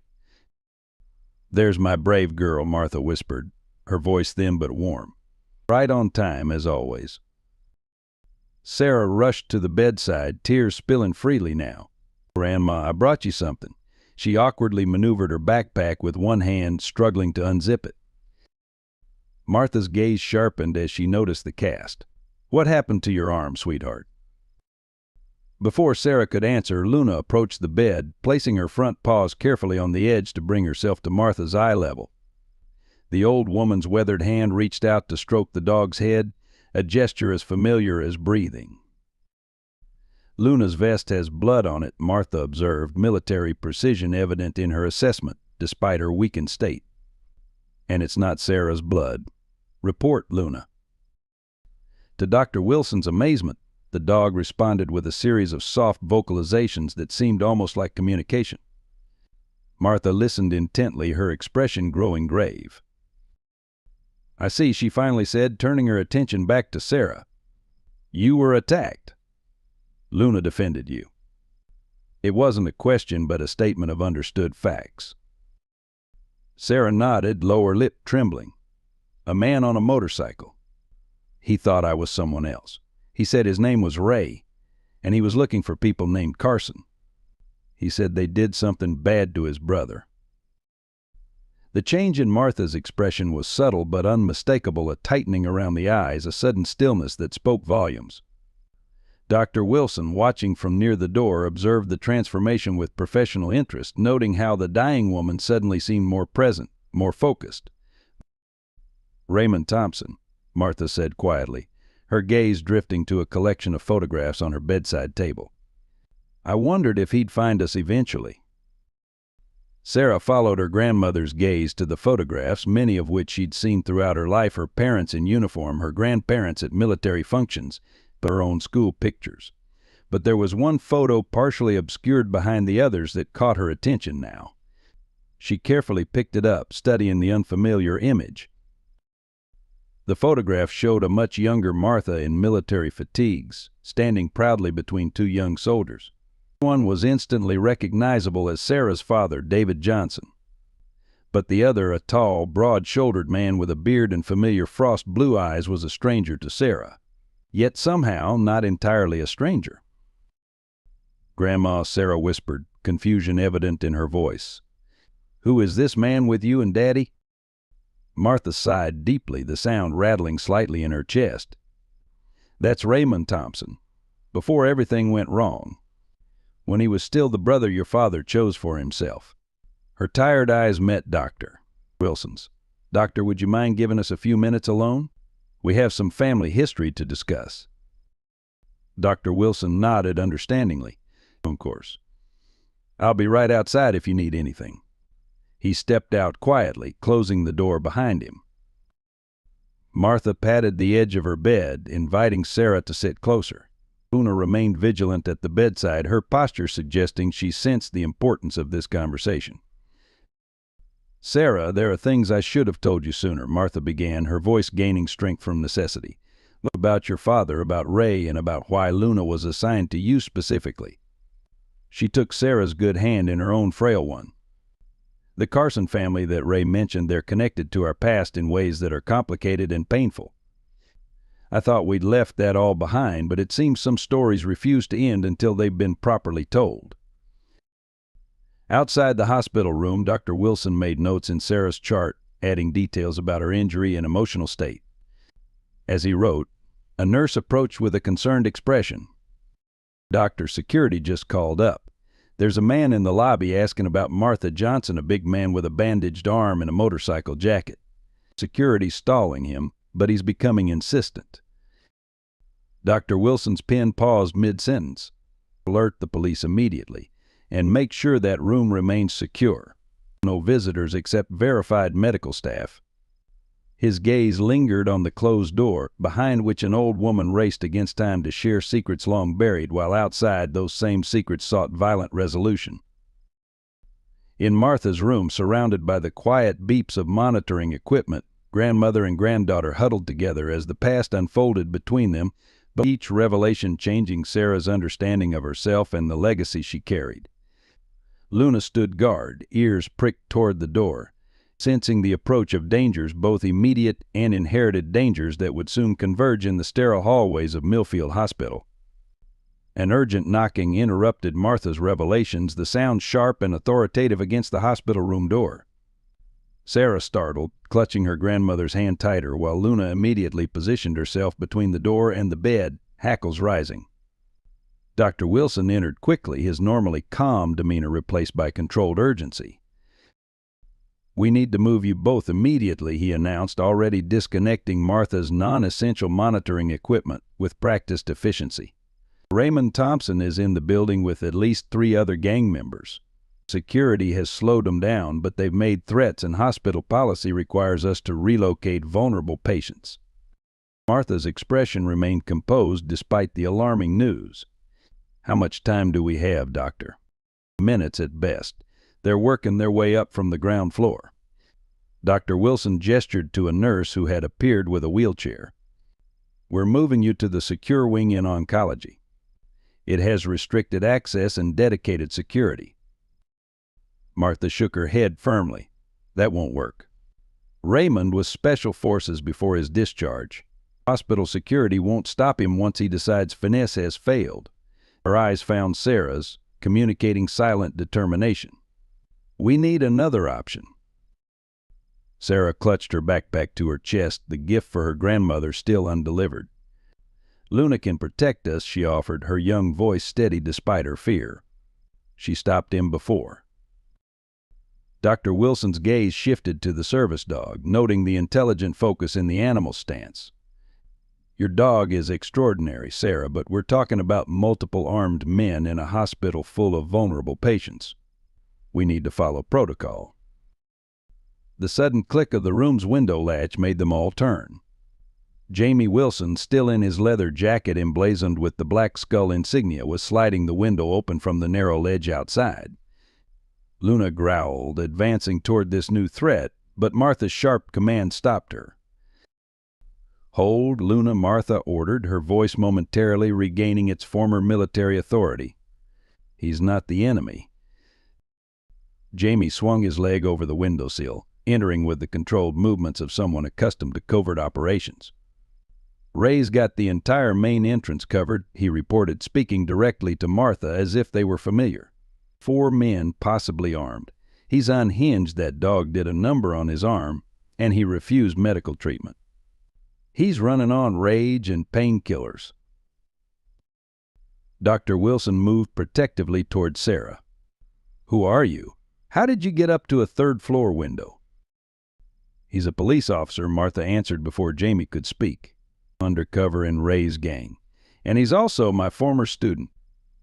Speaker 1: "There's my brave girl," Martha whispered, her voice thin but warm. "Right on time, as always." Sarah rushed to the bedside, tears spilling freely now. "Grandma, I brought you something." She awkwardly maneuvered her backpack with one hand, struggling to unzip it. Martha's gaze sharpened as she noticed the cast. "What happened to your arm, sweetheart?" Before Sarah could answer, Luna approached the bed, placing her front paws carefully on the edge to bring herself to Martha's eye level. The old woman's weathered hand reached out to stroke the dog's head, a gesture as familiar as breathing. "Luna's vest has blood on it," Martha observed, military precision evident in her assessment, despite her weakened state. "And it's not Sarah's blood. Report, Luna." To Dr. Wilson's amazement, the dog responded with a series of soft vocalizations that seemed almost like communication. Martha listened intently, her expression growing grave. "I see," she finally said, turning her attention back to Sarah. "You were attacked. Luna defended you." It wasn't a question, but a statement of understood facts. Sarah nodded, lower lip trembling. "A man on a motorcycle. He thought I was someone else. He said his name was Ray, and he was looking for people named Carson. He said they did something bad to his brother." The change in Martha's expression was subtle but unmistakable, a tightening around the eyes, a sudden stillness that spoke volumes. Dr. Wilson, watching from near the door, observed the transformation with professional interest, noting how the dying woman suddenly seemed more present, more focused. "Raymond Thompson," Martha said quietly, her gaze drifting to a collection of photographs on her bedside table. "I wondered if he'd find us eventually." Sarah followed her grandmother's gaze to the photographs, many of which she'd seen throughout her life, her parents in uniform, her grandparents at military functions, her own school pictures. But there was one photo partially obscured behind the others that caught her attention now. She carefully picked it up, studying the unfamiliar image. The photograph showed a much younger Martha in military fatigues, standing proudly between two young soldiers. One was instantly recognizable as Sarah's father, David Johnson. But the other, a tall, broad-shouldered man with a beard and familiar frost blue eyes, was a stranger to Sarah. Yet somehow not entirely a stranger. "Grandma," Sarah whispered, confusion evident in her voice. "Who is this man with you and Daddy?" Martha sighed deeply, the sound rattling slightly in her chest. "That's Raymond Thompson. Before everything went wrong. When he was still the brother your father chose for himself." Her tired eyes met Dr. Wilson's. "Doctor, would you mind giving us a few minutes alone? We have some family history to discuss." Dr. Wilson nodded understandingly. "Of course. I'll be right outside if you need anything." He stepped out quietly, closing the door behind him. Martha patted the edge of her bed, inviting Sarah to sit closer. Luna remained vigilant at the bedside, her posture suggesting she sensed the importance of this conversation. "Sarah, there are things I should have told you sooner," Martha began, her voice gaining strength from necessity. "About your father, about Ray, and about why Luna was assigned to you specifically." She took Sarah's good hand in her own frail one. "The Carson family that Ray mentioned, they're connected to our past in ways that are complicated and painful. I thought we'd left that all behind, but it seems some stories refuse to end until they've been properly told." Outside the hospital room, Dr. Wilson made notes in Sarah's chart, adding details about her injury and emotional state. As he wrote, a nurse approached with a concerned expression. "Doctor, security just called up. There's a man in the lobby asking about Martha Johnson, a big man with a bandaged arm and a motorcycle jacket. Security's stalling him, but he's becoming insistent. Dr. Wilson's pen paused mid-sentence. Alert the police immediately, and make sure that room remains secure. No visitors except verified medical staff. His gaze lingered on the closed door, behind which an old woman raced against time to share secrets long buried, while outside those same secrets sought violent resolution. In Martha's room, surrounded by the quiet beeps of monitoring equipment, grandmother and granddaughter huddled together as the past unfolded between them, but each revelation changing Sarah's understanding of herself and the legacy she carried. Luna stood guard, ears pricked toward the door, sensing the approach of dangers, both immediate and inherited dangers that would soon converge in the sterile hallways of Millfield Hospital. An urgent knocking interrupted Martha's revelations, the sound sharp and authoritative against the hospital room door. Sarah startled, clutching her grandmother's hand tighter, while Luna immediately positioned herself between the door and the bed, hackles rising. Dr. Wilson entered quickly, his normally calm demeanor replaced by controlled urgency. "We need to move you both immediately," he announced, already disconnecting Martha's non-essential monitoring equipment with practiced efficiency. "Raymond Thompson is in the building with at least 3 other gang members. Security has slowed them down, but they've made threats, and hospital policy requires us to relocate vulnerable patients." Martha's expression remained composed despite the alarming news. "How much time do we have, Doctor?" "Minutes at best. They're working their way up from the ground floor." Dr. Wilson gestured to a nurse who had appeared with a wheelchair. "We're moving you to the secure wing in oncology. It has restricted access and dedicated security." Martha shook her head firmly. "That won't work. Raymond was special forces before his discharge. Hospital security won't stop him once he decides finesse has failed." Her eyes found Sarah's, communicating silent determination. "We need another option." Sarah clutched her backpack to her chest, the gift for her grandmother still undelivered. "Luna can protect us," she offered, her young voice steady despite her fear. She stopped him before. Dr. Wilson's gaze shifted to the service dog, noting the intelligent focus in the animal's stance. "Your dog is extraordinary, Sarah, but we're talking about multiple armed men in a hospital full of vulnerable patients. We need to follow protocol." The sudden click of the room's window latch made them all turn. Jamie Wilson, still in his leather jacket emblazoned with the Black Skull insignia, was sliding the window open from the narrow ledge outside. Luna growled, advancing toward this new threat, but Martha's sharp command stopped her. "Hold, Luna," Martha ordered, her voice momentarily regaining its former military authority. "He's not the enemy." Jamie swung his leg over the windowsill, entering with the controlled movements of someone accustomed to covert operations. "Ray's got the entire main entrance covered," he reported, speaking directly to Martha as if they were familiar. 4 men, possibly armed. He's unhinged, that dog did a number on his arm, and he refused medical treatment. He's running on rage and painkillers." Dr. Wilson moved protectively toward Sarah. "Who are you? How did you get up to a 3rd-floor window?" "He's a police officer," Martha answered before Jamie could speak. "Undercover in Ray's gang. And he's also my former student."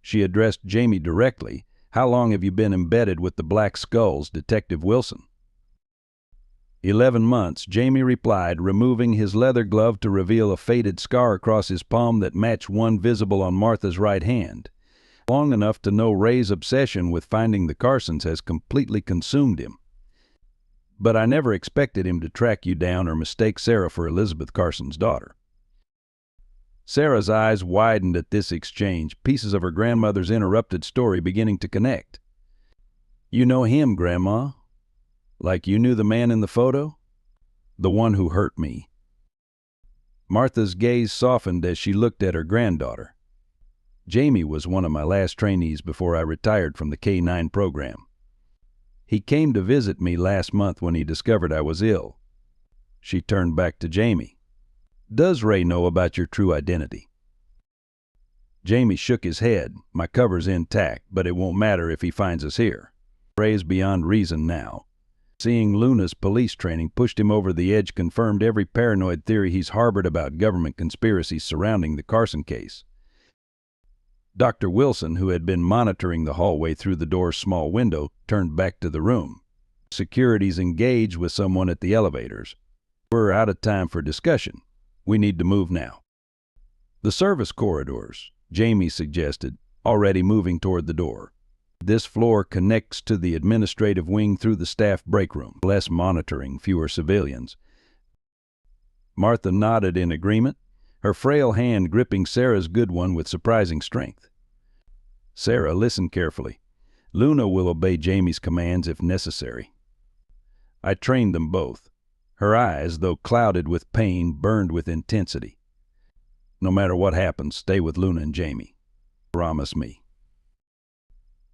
Speaker 1: She addressed Jamie directly. "How long have you been embedded with the Black Skulls, Detective Wilson?" 11 months, Jamie replied, removing his leather glove to reveal a faded scar across his palm that matched one visible on Martha's right hand. "Long enough to know Ray's obsession with finding the Carsons has completely consumed him. But I never expected him to track you down or mistake Sarah for Elizabeth Carson's daughter." Sarah's eyes widened at this exchange, pieces of her grandmother's interrupted story beginning to connect. "You know him, Grandma? Like you knew the man in the photo?" "The one who hurt me." Martha's gaze softened as she looked at her granddaughter. "Jamie was one of my last trainees before I retired from the K-9 program. He came to visit me last month when he discovered I was ill." She turned back to Jamie. "Does Ray know about your true identity?" Jamie shook his head. "My cover's intact, but it won't matter if he finds us here. Ray's beyond reason now. Seeing Luna's police training pushed him over the edge confirmed every paranoid theory he's harbored about government conspiracies surrounding the Carson case. Dr. Wilson, who had been monitoring the hallway through the door's small window, turned back to the room. Security's engaged with someone at the elevators. We're out of time for discussion. We need to move now. The service corridors, Jamie suggested, already moving toward the door. This floor connects to the administrative wing through the staff break room. Less monitoring, fewer civilians. Martha nodded in agreement, her frail hand gripping Sarah's good one with surprising strength. Sarah listened carefully. Luna will obey Jamie's commands if necessary. I trained them both. Her eyes, though clouded with pain, burned with intensity. No matter what happens, stay with Luna and Jamie. Promise me.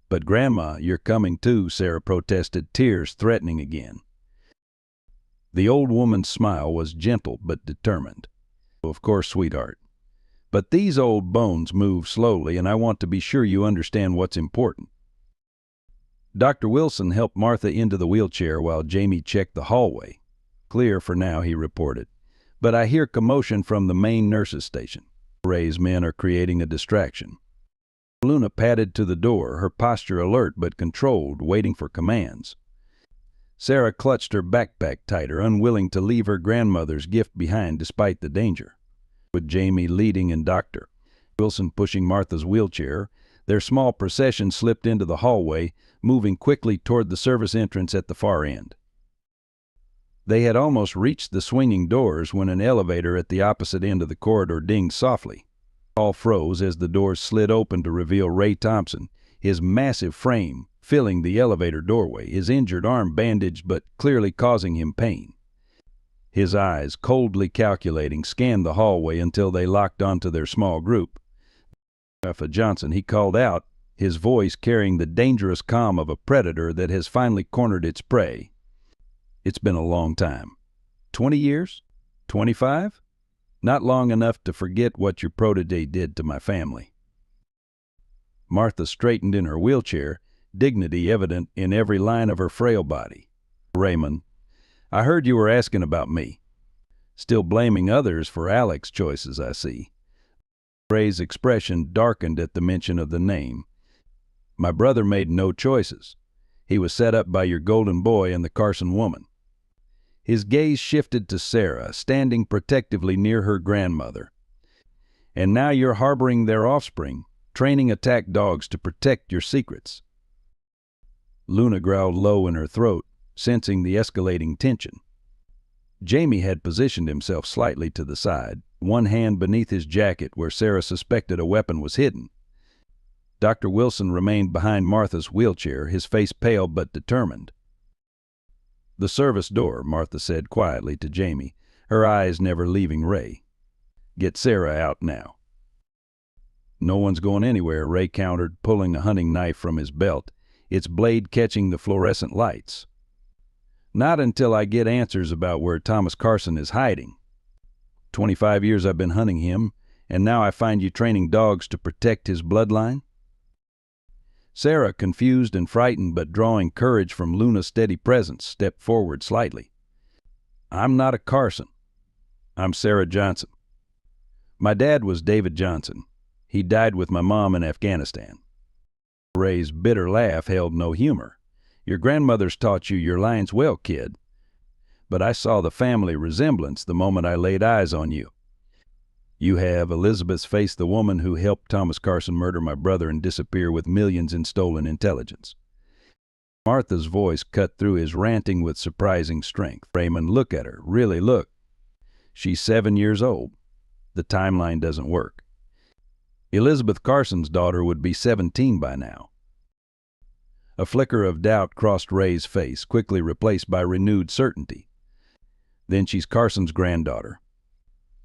Speaker 1: But Grandma, you're coming too, Sarah protested, tears threatening again. The old woman's smile was gentle but determined. Of course, sweetheart. But these old bones move slowly, and I want to be sure you understand what's important. Dr. Wilson helped Martha into the wheelchair while Jamie checked the hallway. Clear for now, he reported. But I hear commotion from the main nurses' station. Ray's men are creating a distraction. Luna padded to the door, her posture alert but controlled, waiting for commands. Sarah clutched her backpack tighter, unwilling to leave her grandmother's gift behind despite the danger. With Jamie leading and Dr. Wilson pushing Martha's wheelchair, their small procession slipped into the hallway, moving quickly toward the service entrance at the far end. They had almost reached the swinging doors when an elevator at the opposite end of the corridor dinged softly. All froze as the doors slid open to reveal Ray Thompson, his massive frame filling the elevator doorway, his injured arm bandaged but clearly causing him pain. His eyes, coldly calculating, scanned the hallway until they locked onto their small group. "Alpha Johnson," he called out, his voice carrying the dangerous calm of a predator that has finally cornered its prey. "It's been a long time. 20 years? 25? Not long enough to forget what your protege did to my family." Martha straightened in her wheelchair, dignity evident in every line of her frail body. "Raymond, I heard you were asking about me. Still blaming others for Alec's choices, I see." Ray's expression darkened at the mention of the name. "My brother made no choices. He was set up by your golden boy and the Carson woman." His gaze shifted to Sarah, standing protectively near her grandmother. "And now you're harboring their offspring, training attack dogs to protect your secrets." Luna growled low in her throat, sensing the escalating tension. Jamie had positioned himself slightly to the side, one hand beneath his jacket where Sarah suspected a weapon was hidden. Dr. Wilson remained behind Martha's wheelchair, his face pale but determined. "The service door," Martha said quietly to Jamie, her eyes never leaving Ray. "Get Sarah out now." "No one's going anywhere," Ray countered, pulling a hunting knife from his belt, its blade catching the fluorescent lights. "Not until I get answers about where Thomas Carson is hiding. 25 years I've been hunting him, and now I find you training dogs to protect his bloodline?" Sarah, confused and frightened but drawing courage from Luna's steady presence, stepped forward slightly. "I'm not a Carson. I'm Sarah Johnson. My dad was David Johnson. He died with my mom in Afghanistan." Ray's bitter laugh held no humor. "Your grandmother's taught you your lines well, kid. But I saw the family resemblance the moment I laid eyes on you. You have Elizabeth's face, the woman who helped Thomas Carson murder my brother and disappear with millions in stolen intelligence." Martha's voice cut through his ranting with surprising strength. "Raymond, look at her. Really look. She's 7 years old. The timeline doesn't work. Elizabeth Carson's daughter would be 17 by now." A flicker of doubt crossed Ray's face, quickly replaced by renewed certainty. "Then she's Carson's granddaughter.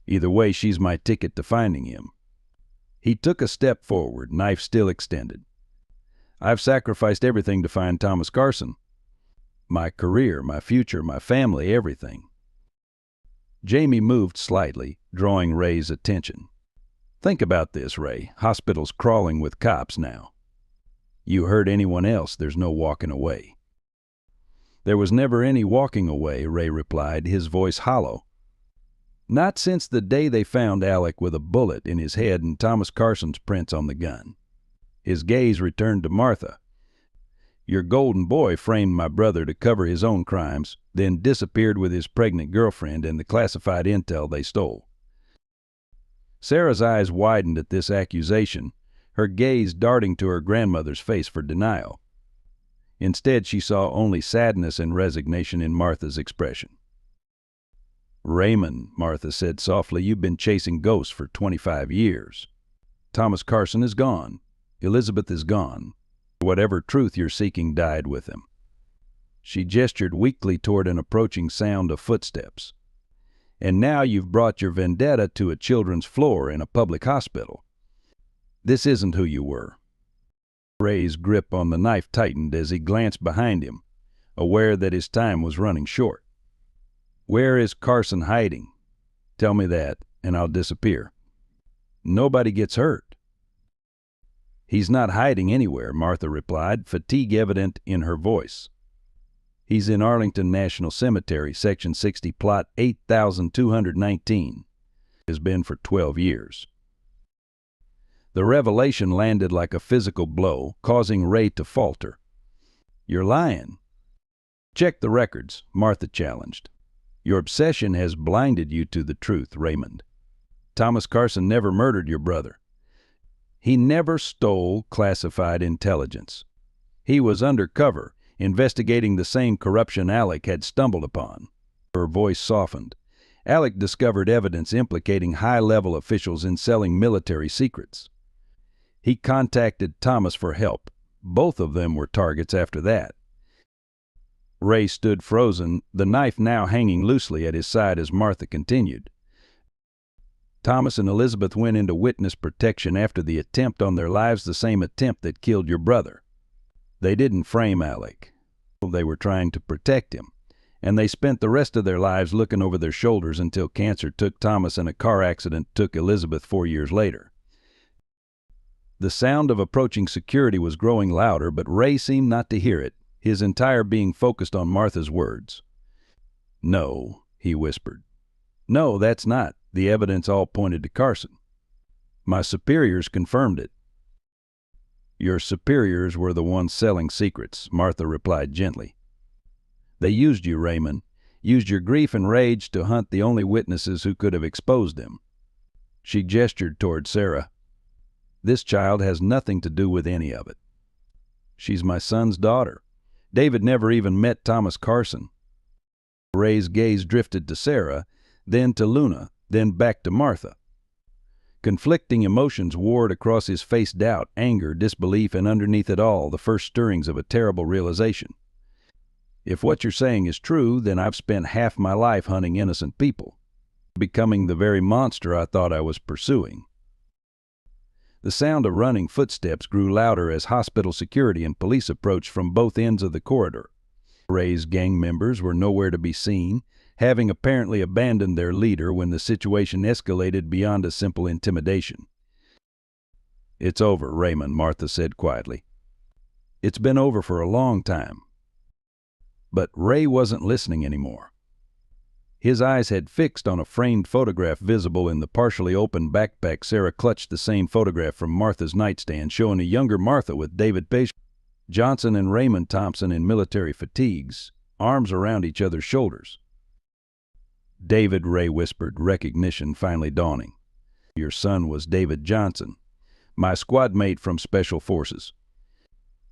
Speaker 1: Either way, she's my ticket to finding him." He took a step forward, knife still extended. "I've sacrificed everything to find Thomas Carson. My career, my future, my family, everything." Jamie moved slightly, drawing Ray's attention. "Think about this, Ray. Hospital's crawling with cops now. You hurt anyone else, there's no walking away." There was never any walking away, Ray replied, his voice hollow. Not since the day they found Alec with a bullet in his head and Thomas Carson's prints on the gun. His gaze returned to Martha. Your golden boy framed my brother to cover his own crimes, then disappeared with his pregnant girlfriend and the classified intel they stole. Sarah's eyes widened at this accusation, her gaze darting to her grandmother's face for denial. Instead, she saw only sadness and resignation in Martha's expression. Raymond, Martha said softly, you've been chasing ghosts for 25 years. Thomas Carson is gone. Elizabeth is gone. Whatever truth you're seeking died with him. She gestured weakly toward an approaching sound of footsteps. And now you've brought your vendetta to a children's floor in a public hospital. This isn't who you were. Ray's grip on the knife tightened as he glanced behind him, aware that his time was running short. Where is Carson hiding? Tell me that, and I'll disappear. Nobody gets hurt. He's not hiding anywhere, Martha replied, fatigue evident in her voice. He's in Arlington National Cemetery, Section 60, Plot 8219. Has been for 12 years. The revelation landed like a physical blow, causing Ray to falter. You're lying. Check the records, Martha challenged. Your obsession has blinded you to the truth, Raymond. Thomas Carson never murdered your brother. He never stole classified intelligence. He was undercover, investigating the same corruption Alec had stumbled upon. Her voice softened. Alec discovered evidence implicating high-level officials in selling military secrets. He contacted Thomas for help. Both of them were targets after that. Ray stood frozen, the knife now hanging loosely at his side as Martha continued. Thomas and Elizabeth went into witness protection after the attempt on their lives, the same attempt that killed your brother. They didn't frame Alec. They were trying to protect him, and they spent the rest of their lives looking over their shoulders until cancer took Thomas and a car accident took Elizabeth 4 years later. The sound of approaching security was growing louder, but Ray seemed not to hear it, his entire being focused on Martha's words. No, he whispered. No, that's not. The evidence all pointed to Carson. My superiors confirmed it. Your superiors were the ones selling secrets, Martha replied gently. They used you, Raymond, used your grief and rage to hunt the only witnesses who could have exposed them. She gestured toward Sarah. This child has nothing to do with any of it. She's my son's daughter. David never even met Thomas Carson. Ray's gaze drifted to Sarah, then to Luna, then back to Martha. Conflicting emotions warred across his face: doubt, anger, disbelief, and underneath it all, the first stirrings of a terrible realization. If what you're saying is true, then I've spent half my life hunting innocent people, becoming the very monster I thought I was pursuing. The sound of running footsteps grew louder as hospital security and police approached from both ends of the corridor. Ray's gang members were nowhere to be seen, having apparently abandoned their leader when the situation escalated beyond a simple intimidation. It's over, Raymond, Martha said quietly. It's been over for a long time. But Ray wasn't listening anymore. His eyes had fixed on a framed photograph visible in the partially open backpack. Sarah clutched the same photograph from Martha's nightstand, showing a younger Martha with David Page Johnson and Raymond Thompson in military fatigues, arms around each other's shoulders. David, Ray whispered, recognition finally dawning. Your son was David Johnson, my squad mate from Special Forces.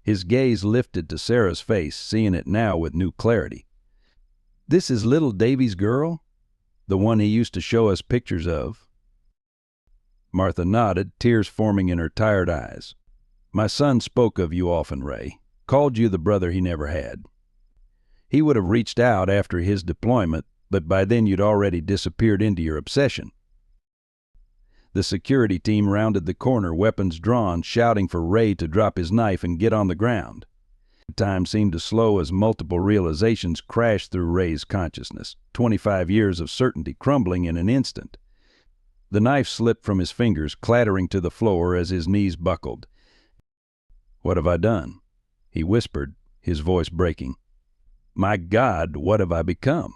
Speaker 1: His gaze lifted to Sarah's face, seeing it now with new clarity. This is little Davy's girl? The one he used to show us pictures of? Martha nodded, tears forming in her tired eyes. My son spoke of you often, Ray, called you the brother he never had. He would have reached out after his deployment, but by then you'd already disappeared into your obsession. The security team rounded the corner, weapons drawn, shouting for Ray to drop his knife and get on the ground. Time seemed to slow as multiple realizations crashed through Ray's consciousness, 25 years of certainty crumbling in an instant. The knife slipped from his fingers, clattering to the floor as his knees buckled. What have I done? He whispered, his voice breaking. My God, what have I become?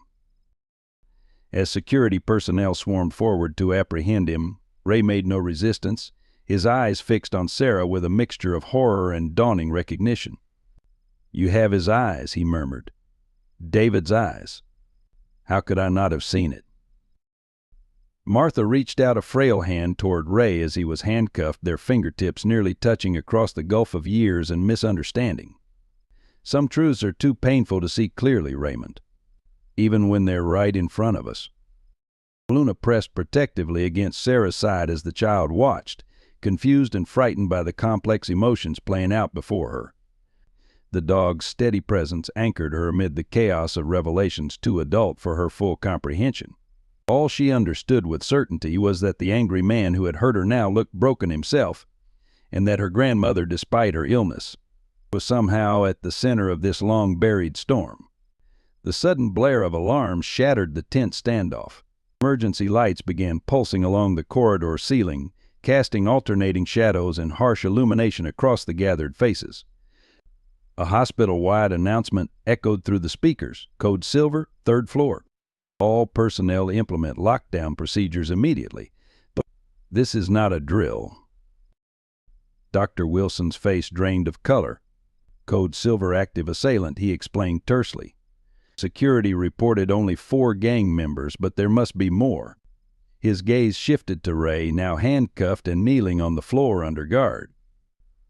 Speaker 1: As security personnel swarmed forward to apprehend him, Ray made no resistance, his eyes fixed on Sarah with a mixture of horror and dawning recognition. "You have his eyes," he murmured. "David's eyes. How could I not have seen it?" Martha reached out a frail hand toward Ray as he was handcuffed, their fingertips nearly touching across the gulf of years and misunderstanding. "Some truths are too painful to see clearly, Raymond, even when they're right in front of us." Luna pressed protectively against Sarah's side as the child watched, confused and frightened by the complex emotions playing out before her. The dog's steady presence anchored her amid the chaos of revelations too adult for her full comprehension. All she understood with certainty was that the angry man who had hurt her now looked broken himself, and that her grandmother, despite her illness, was somehow at the center of this long-buried storm. The sudden blare of alarm shattered the tense standoff. Emergency lights began pulsing along the corridor ceiling, casting alternating shadows and harsh illumination across the gathered faces. A hospital-wide announcement echoed through the speakers. "Code Silver, 3rd floor. All personnel implement lockdown procedures immediately. But this is not a drill." Dr. Wilson's face drained of color. "Code Silver active assailant," he explained tersely. "Security reported only 4 gang members, but there must be more." His gaze shifted to Ray, now handcuffed and kneeling on the floor under guard.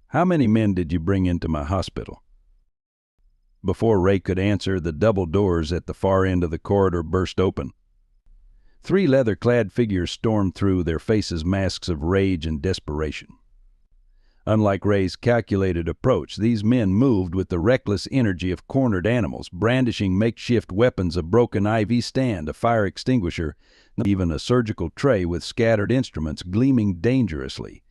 Speaker 1: "How many men did you bring into my hospital?" Before Ray could answer, the double doors at the far end of the corridor burst open. 3 leather-clad figures stormed through, their faces masks of rage and desperation. Unlike Ray's calculated approach, these men moved with the reckless energy of cornered animals, brandishing makeshift weapons, a broken IV stand, a fire extinguisher, even a surgical tray with scattered instruments gleaming dangerously.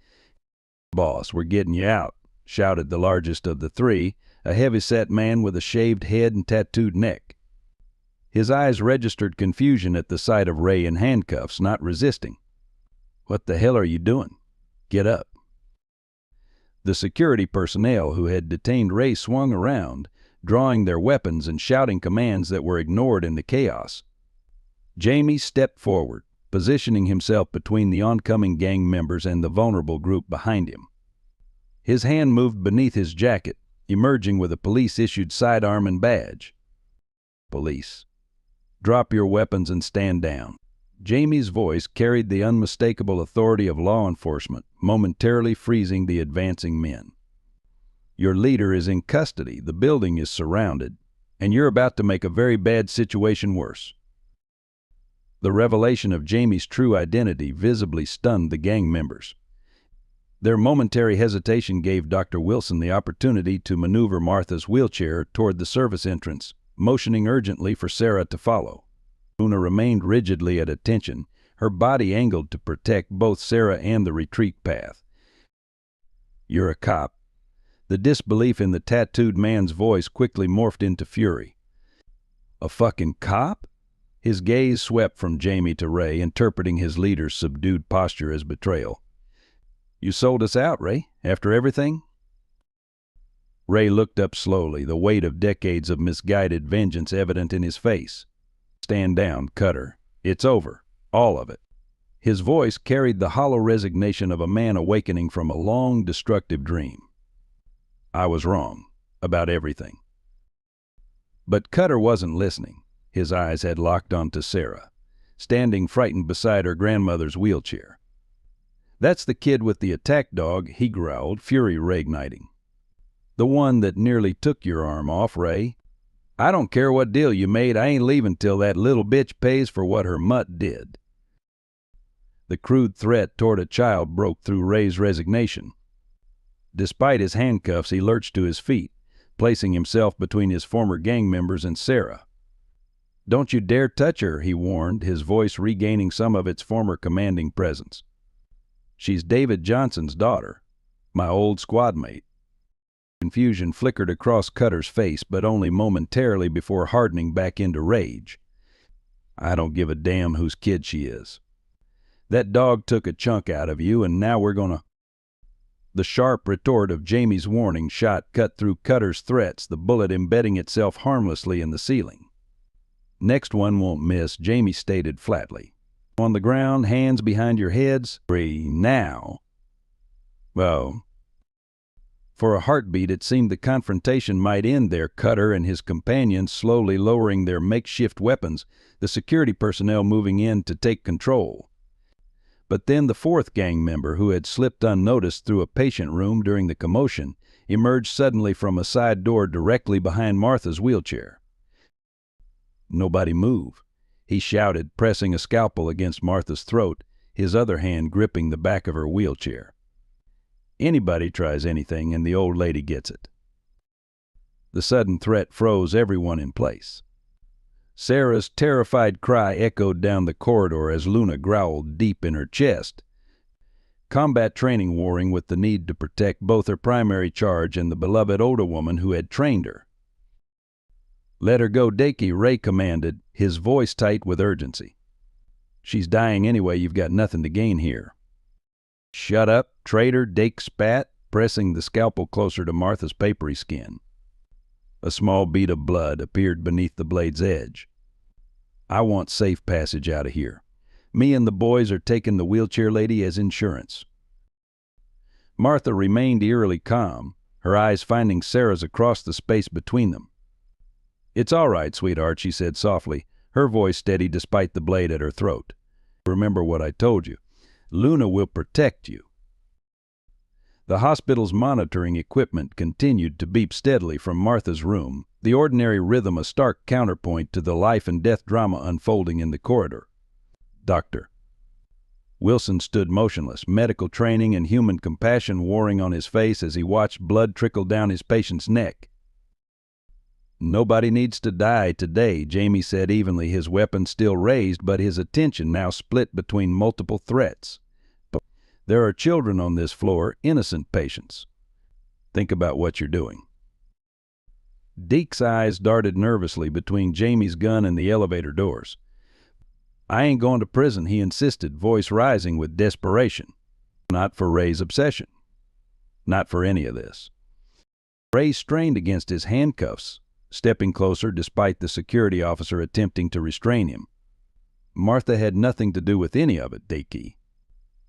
Speaker 1: "Boss, we're getting you out," shouted the largest of the 3, a heavy-set man with a shaved head and tattooed neck. His eyes registered confusion at the sight of Ray in handcuffs, not resisting. "What the hell are you doing? Get up." The security personnel who had detained Ray swung around, drawing their weapons and shouting commands that were ignored in the chaos. Jamie stepped forward, positioning himself between the oncoming gang members and the vulnerable group behind him. His hand moved beneath his jacket, emerging with a police-issued sidearm and badge. "Police. Drop your weapons and stand down." Jamie's voice carried the unmistakable authority of law enforcement, momentarily freezing the advancing men. "Your leader is in custody, the building is surrounded, and you're about to make a very bad situation worse." The revelation of Jamie's true identity visibly stunned the gang members. Their momentary hesitation gave Dr. Wilson the opportunity to maneuver Martha's wheelchair toward the service entrance, motioning urgently for Sarah to follow. Luna remained rigidly at attention, her body angled to protect both Sarah and the retreat path. "You're a cop." The disbelief in the tattooed man's voice quickly morphed into fury. "A fucking cop?" His gaze swept from Jamie to Ray, interpreting his leader's subdued posture as betrayal. "You sold us out, Ray, after everything?" Ray looked up slowly, the weight of decades of misguided vengeance evident in his face. "Stand down, Cutter. It's over. All of it." His voice carried the hollow resignation of a man awakening from a long, destructive dream. "I was wrong. About everything." But Cutter wasn't listening. His eyes had locked onto Sarah, standing frightened beside her grandmother's wheelchair. "That's the kid with the attack dog," he growled, fury reigniting. "The one that nearly took your arm off, Ray. I don't care what deal you made, I ain't leaving till that little bitch pays for what her mutt did." The crude threat toward a child broke through Ray's resignation. Despite his handcuffs, he lurched to his feet, placing himself between his former gang members and Sarah. "Don't you dare touch her," he warned, his voice regaining some of its former commanding presence. "She's David Johnson's daughter, my old squad mate." Confusion flickered across Cutter's face, but only momentarily before hardening back into rage. "I don't give a damn whose kid she is. That dog took a chunk out of you, and now we're gonna—" The sharp retort of Jamie's warning shot cut through Cutter's threats, the bullet embedding itself harmlessly in the ceiling. "Next one won't miss," Jamie stated flatly. "On the ground, hands behind your heads. Free now." Oh. For a heartbeat, it seemed the confrontation might end there. Cutter and his companions slowly lowering their makeshift weapons, the security personnel moving in to take control. But then the fourth gang member, who had slipped unnoticed through a patient room during the commotion, emerged suddenly from a side door directly behind Martha's wheelchair. "Nobody move," he shouted, pressing a scalpel against Martha's throat, his other hand gripping the back of her wheelchair. "Anybody tries anything and the old lady gets it." The sudden threat froze everyone in place. Sarah's terrified cry echoed down the corridor as Luna growled deep in her chest. Combat training warring with the need to protect both her primary charge and the beloved older woman who had trained her. "Let her go, Dakey," Ray commanded, his voice tight with urgency. "She's dying anyway. You've got nothing to gain here." "Shut up, traitor," Dake spat, pressing the scalpel closer to Martha's papery skin. A small bead of blood appeared beneath the blade's edge. "I want safe passage out of here. Me and the boys are taking the wheelchair lady as insurance." Martha remained eerily calm, her eyes finding Sarah's across the space between them. "It's all right, sweetheart," she said softly, her voice steady despite the blade at her throat. "Remember what I told you. Luna will protect you." The hospital's monitoring equipment continued to beep steadily from Martha's room, the ordinary rhythm a stark counterpoint to the life-and-death drama unfolding in the corridor. "Doctor." Wilson stood motionless, medical training and human compassion warring on his face as he watched blood trickle down his patient's neck. "Nobody needs to die today," Jamie said evenly, his weapon still raised but his attention now split between multiple threats. "But there are children on this floor, innocent patients. Think about what you're doing." Deke's eyes darted nervously between Jamie's gun and the elevator doors. "I ain't going to prison," he insisted, voice rising with desperation. "Not for Ray's obsession. Not for any of this." Ray strained against his handcuffs, stepping closer despite the security officer attempting to restrain him. "Martha had nothing to do with any of it, Dakey.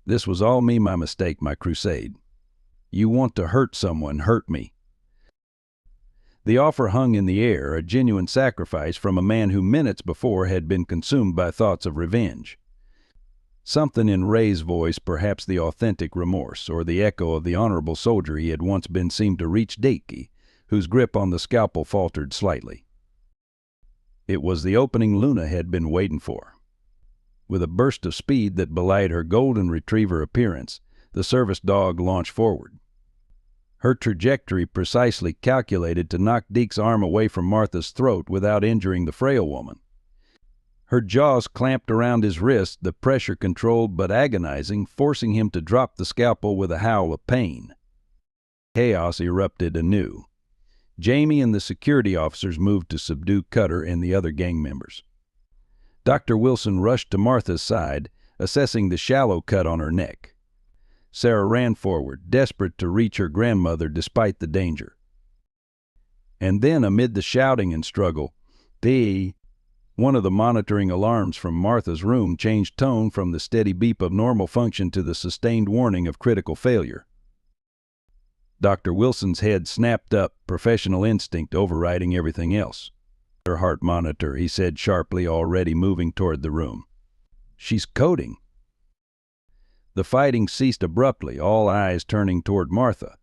Speaker 1: This was all me, my mistake, my crusade. You want to hurt someone, hurt me." The offer hung in the air, a genuine sacrifice from a man who minutes before had been consumed by thoughts of revenge. Something in Ray's voice, perhaps the authentic remorse, or the echo of the honorable soldier he had once been, seemed to reach Dakey, whose grip on the scalpel faltered slightly. It was the opening Luna had been waiting for. With a burst of speed that belied her golden retriever appearance, the service dog launched forward. Her trajectory precisely calculated to knock Deke's arm away from Martha's throat without injuring the frail woman. Her jaws clamped around his wrist, the pressure controlled but agonizing, forcing him to drop the scalpel with a howl of pain. Chaos erupted anew. Jamie and the security officers moved to subdue Cutter and the other gang members. Dr. Wilson rushed to Martha's side, assessing the shallow cut on her neck. Sarah ran forward, desperate to reach her grandmother despite the danger. And then, amid the shouting and struggle, one of the monitoring alarms from Martha's room changed tone from the steady beep of normal function to the sustained warning of critical failure. Dr. Wilson's head snapped up, professional instinct overriding everything else. "Her heart monitor," he said sharply, already moving toward the room. "She's coding." The fighting ceased abruptly, all eyes turning toward Martha.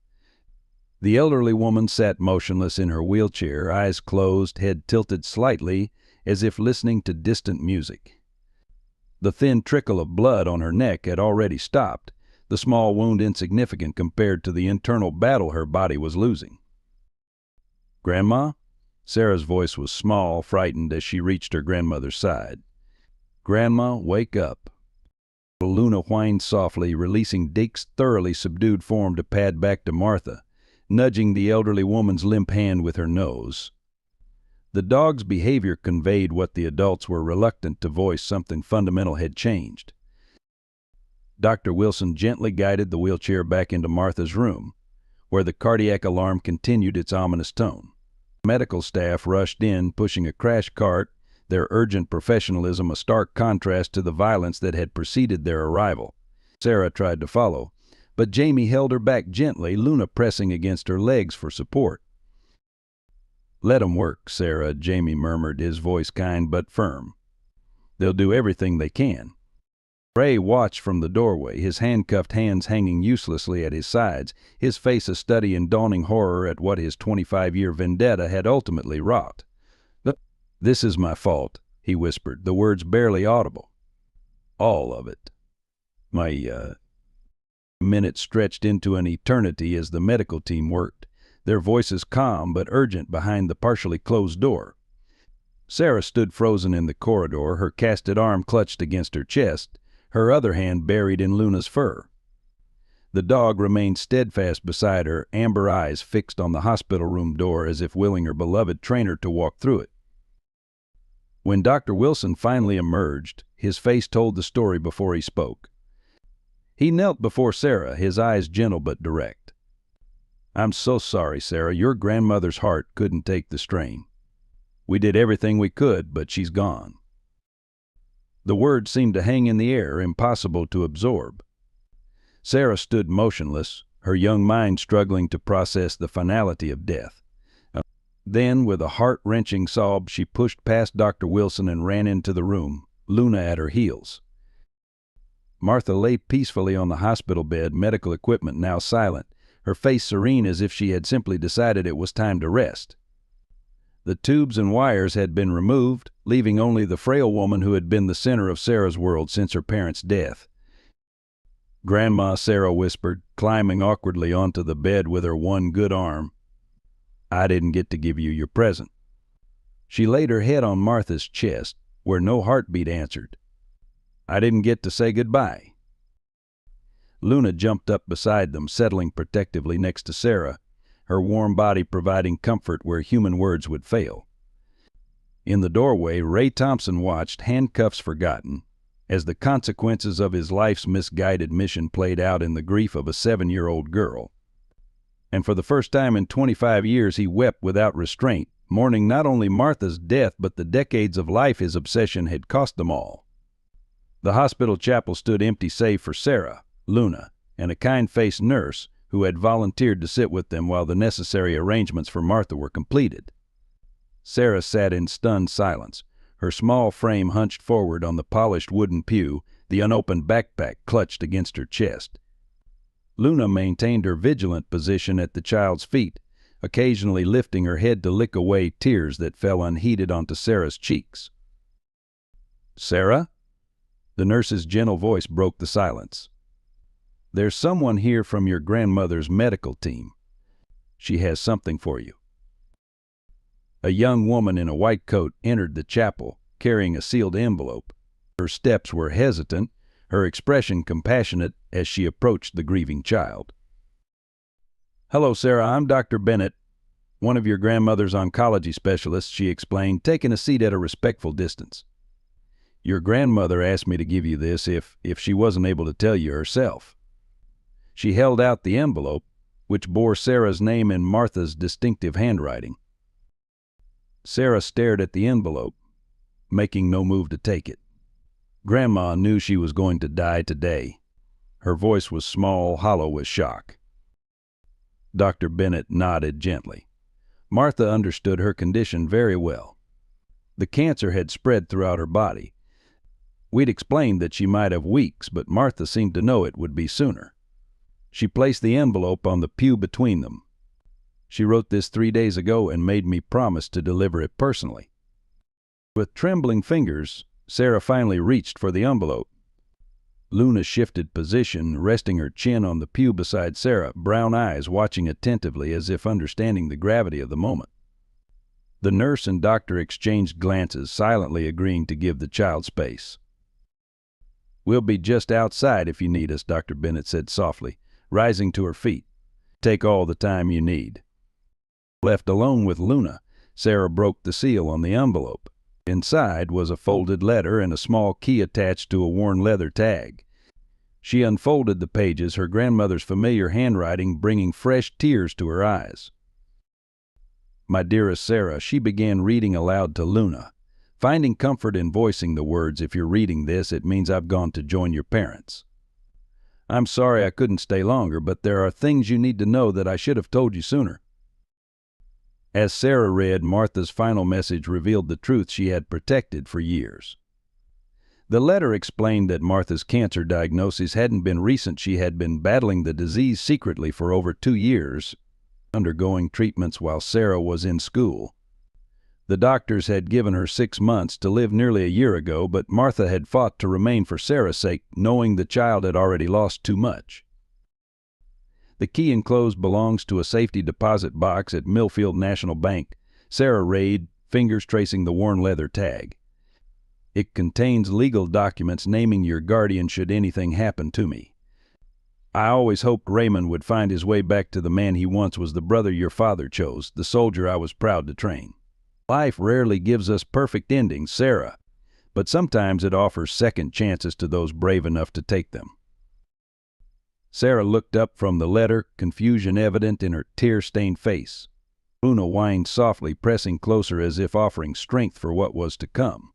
Speaker 1: The elderly woman sat motionless in her wheelchair, eyes closed, head tilted slightly, as if listening to distant music. The thin trickle of blood on her neck had already stopped, the small wound insignificant compared to the internal battle her body was losing. "Grandma?" Sarah's voice was small, frightened as she reached her grandmother's side. "Grandma, wake up." Luna whined softly, releasing Dake's thoroughly subdued form to pad back to Martha, nudging the elderly woman's limp hand with her nose. The dog's behavior conveyed what the adults were reluctant to voice: something fundamental had changed. Dr. Wilson gently guided the wheelchair back into Martha's room, where the cardiac alarm continued its ominous tone. Medical staff rushed in, pushing a crash cart, their urgent professionalism a stark contrast to the violence that had preceded their arrival. Sarah tried to follow, but Jamie held her back gently, Luna pressing against her legs for support. "Let 'em work, Sarah," Jamie murmured, his voice kind but firm. "They'll do everything they can." Ray watched from the doorway, his handcuffed hands hanging uselessly at his sides, his face a study in dawning horror at what his 25-year vendetta had ultimately wrought. "This is my fault," he whispered, the words barely audible. "All of it. My, Minutes stretched into an eternity as the medical team worked, their voices calm but urgent behind the partially closed door. Sarah stood frozen in the corridor, her casted arm clutched against her chest, her other hand buried in Luna's fur. The dog remained steadfast beside her, amber eyes fixed on the hospital room door as if willing her beloved trainer to walk through it. When Dr. Wilson finally emerged, his face told the story before he spoke. He knelt before Sarah, his eyes gentle but direct. "I'm so sorry, Sarah. Your grandmother's heart couldn't take the strain. We did everything we could, but she's gone." The words seemed to hang in the air, impossible to absorb. Sarah stood motionless, her young mind struggling to process the finality of death. Then, with a heart-wrenching sob, she pushed past Dr. Wilson and ran into the room, Luna at her heels. Martha lay peacefully on the hospital bed, medical equipment now silent, her face serene as if she had simply decided it was time to rest. The tubes and wires had been removed, leaving only the frail woman who had been the center of Sarah's world since her parents' death. "Grandma," Sarah whispered, climbing awkwardly onto the bed with her one good arm, "I didn't get to give you your present." She laid her head on Martha's chest, where no heartbeat answered. "I didn't get to say goodbye." Luna jumped up beside them, settling protectively next to Sarah, her warm body providing comfort where human words would fail. In the doorway, Ray Thompson watched, handcuffs forgotten, as the consequences of his life's misguided mission played out in the grief of a 7-year-old girl. And for the first time in 25 years, he wept without restraint, mourning not only Martha's death but the decades of life his obsession had cost them all. The hospital chapel stood empty save for Sarah, Luna, and a kind-faced nurse who had volunteered to sit with them while the necessary arrangements for Martha were completed. Sarah sat in stunned silence, her small frame hunched forward on the polished wooden pew, the unopened backpack clutched against her chest. Luna maintained her vigilant position at the child's feet, occasionally lifting her head to lick away tears that fell unheeded onto Sarah's cheeks. "Sarah?" The nurse's gentle voice broke the silence. "There's someone here from your grandmother's medical team. She has something for you." A young woman in a white coat entered the chapel, carrying a sealed envelope. Her steps were hesitant, her expression compassionate as she approached the grieving child. "Hello, Sarah. I'm Dr. Bennett, one of your grandmother's oncology specialists," she explained, taking a seat at a respectful distance. "Your grandmother asked me to give you this if she wasn't able to tell you herself." She held out the envelope, which bore Sarah's name in Martha's distinctive handwriting. Sarah stared at the envelope, making no move to take it. Grandma knew she was going to die today. Her voice was small, hollow with shock. Dr. Bennett nodded gently. Martha understood her condition very well. The cancer had spread throughout her body. We'd explained that she might have weeks, but Martha seemed to know it would be sooner. She placed the envelope on the pew between them. "She wrote this 3 days ago and made me promise to deliver it personally." With trembling fingers, Sarah finally reached for the envelope. Luna shifted position, resting her chin on the pew beside Sarah, brown eyes watching attentively as if understanding the gravity of the moment. The nurse and doctor exchanged glances, silently agreeing to give the child space. "We'll be just outside if you need us," Dr. Bennett said softly, rising to her feet. "Take all the time you need." Left alone with Luna, Sarah broke the seal on the envelope. Inside was a folded letter and a small key attached to a worn leather tag. She unfolded the pages, her grandmother's familiar handwriting bringing fresh tears to her eyes. "My dearest Sarah," she began reading aloud to Luna, "finding comfort in voicing the words, if you're reading this, it means I've gone to join your parents. I'm sorry I couldn't stay longer, but there are things you need to know that I should have told you sooner." As Sarah read, Martha's final message revealed the truth she had protected for years. The letter explained that Martha's cancer diagnosis hadn't been recent. She had been battling the disease secretly for over 2 years, undergoing treatments while Sarah was in school. The doctors had given her 6 months to live nearly a year ago, but Martha had fought to remain for Sarah's sake, knowing the child had already lost too much. The key enclosed belongs to a safety deposit box at Millfield National Bank. Sarah read, fingers tracing the worn leather tag. "It contains legal documents naming your guardian should anything happen to me. I always hoped Raymond would find his way back to the man he once was, the brother your father chose, the soldier I was proud to train. Life rarely gives us perfect endings, Sarah, but sometimes it offers second chances to those brave enough to take them." Sarah looked up from the letter, confusion evident in her tear-stained face. Luna whined softly, pressing closer as if offering strength for what was to come.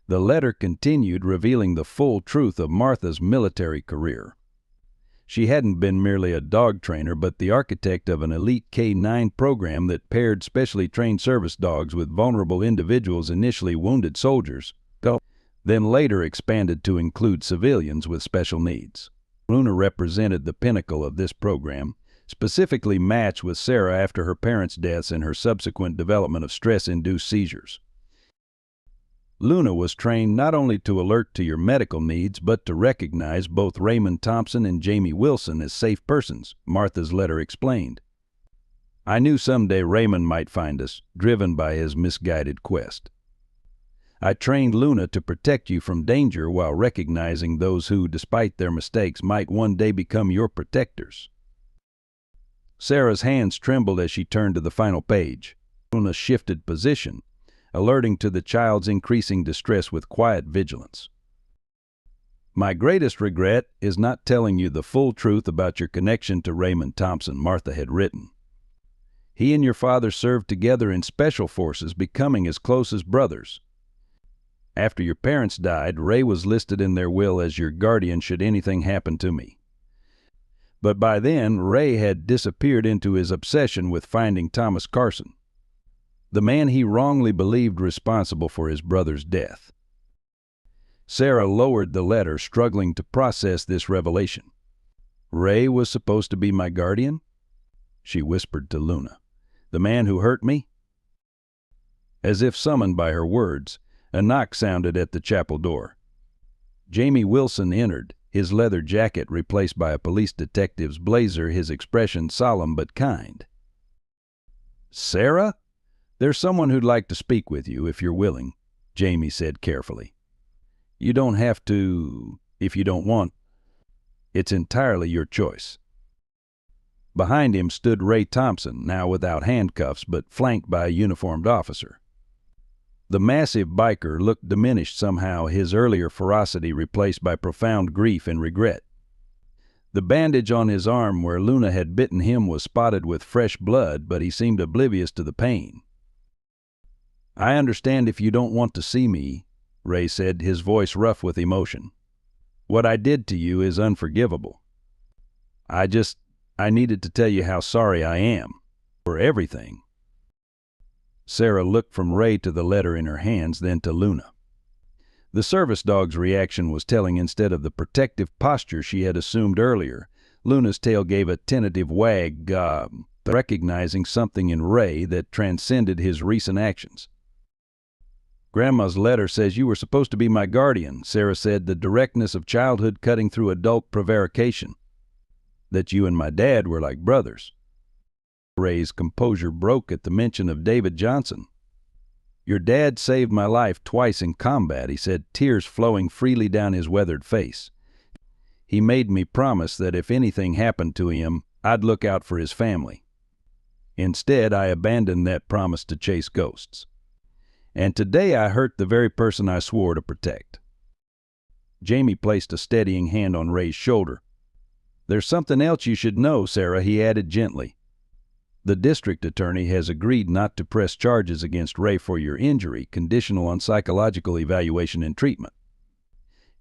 Speaker 1: The letter continued, revealing the full truth of Martha's military career. She hadn't been merely a dog trainer, but the architect of an elite K-9 program that paired specially trained service dogs with vulnerable individuals, initially wounded soldiers, then later expanded to include civilians with special needs. Luna represented the pinnacle of this program, specifically matched with Sarah after her parents' deaths and her subsequent development of stress-induced seizures. Luna was trained not only to alert to your medical needs, but to recognize both Raymond Thompson and Jamie Wilson as safe persons, Martha's letter explained. "I knew someday Raymond might find us, driven by his misguided quest. I trained Luna to protect you from danger while recognizing those who, despite their mistakes, might one day become your protectors." Sarah's hands trembled as she turned to the final page. Luna shifted position, alerting to the child's increasing distress with quiet vigilance. "My greatest regret is not telling you the full truth about your connection to Raymond Thompson," Martha had written. "He and your father served together in special forces, becoming as close as brothers. After your parents died, Ray was listed in their will as your guardian should anything happen to me. But by then, Ray had disappeared into his obsession with finding Thomas Carson, the man he wrongly believed responsible for his brother's death." Sarah lowered the letter, struggling to process this revelation. "Ray was supposed to be my guardian?" she whispered to Luna. "The man who hurt me?" As if summoned by her words, a knock sounded at the chapel door. Jamie Wilson entered, his leather jacket replaced by a police detective's blazer, his expression solemn but kind. "Sarah? There's someone who'd like to speak with you, if you're willing," Jamie said carefully. "You don't have to, if you don't want. It's entirely your choice." Behind him stood Ray Thompson, now without handcuffs, but flanked by a uniformed officer. The massive biker looked diminished somehow, his earlier ferocity replaced by profound grief and regret. The bandage on his arm where Luna had bitten him was spotted with fresh blood, but he seemed oblivious to the pain. "I understand if you don't want to see me," Ray said, his voice rough with emotion. "What I did to you is unforgivable. I needed to tell you how sorry I am. For everything." Sarah looked from Ray to the letter in her hands, then to Luna. The service dog's reaction was telling. Instead of the protective posture she had assumed earlier, Luna's tail gave a tentative wag, recognizing something in Ray that transcended his recent actions. "Grandma's letter says you were supposed to be my guardian," Sarah said, the directness of childhood cutting through adult prevarication. "That you and my dad were like brothers." Ray's composure broke at the mention of David Johnson. "Your dad saved my life twice in combat," he said, tears flowing freely down his weathered face. "He made me promise that if anything happened to him, I'd look out for his family. Instead, I abandoned that promise to chase ghosts. And today I hurt the very person I swore to protect." Jamie placed a steadying hand on Ray's shoulder. "There's something else you should know, Sarah," he added gently. "The district attorney has agreed not to press charges against Ray for your injury, conditional on psychological evaluation and treatment.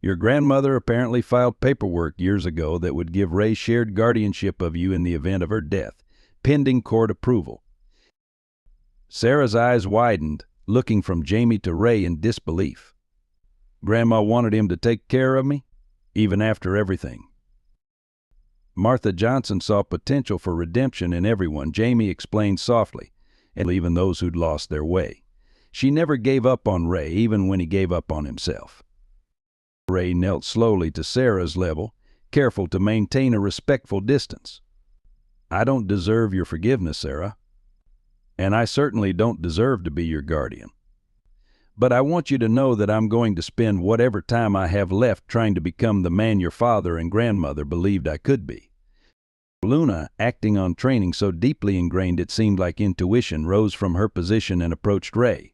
Speaker 1: Your grandmother apparently filed paperwork years ago that would give Ray shared guardianship of you in the event of her death, pending court approval." Sarah's eyes widened, looking from Jamie to Ray in disbelief. "Grandma wanted him to take care of me, even after everything?" "Martha Johnson saw potential for redemption in everyone," Jamie explained softly, "and even those who'd lost their way. She never gave up on Ray, even when he gave up on himself." Ray knelt slowly to Sarah's level, careful to maintain a respectful distance. "I don't deserve your forgiveness, Sarah. And I certainly don't deserve to be your guardian. But I want you to know that I'm going to spend whatever time I have left trying to become the man your father and grandmother believed I could be." Luna, acting on training so deeply ingrained it seemed like intuition, rose from her position and approached Ray.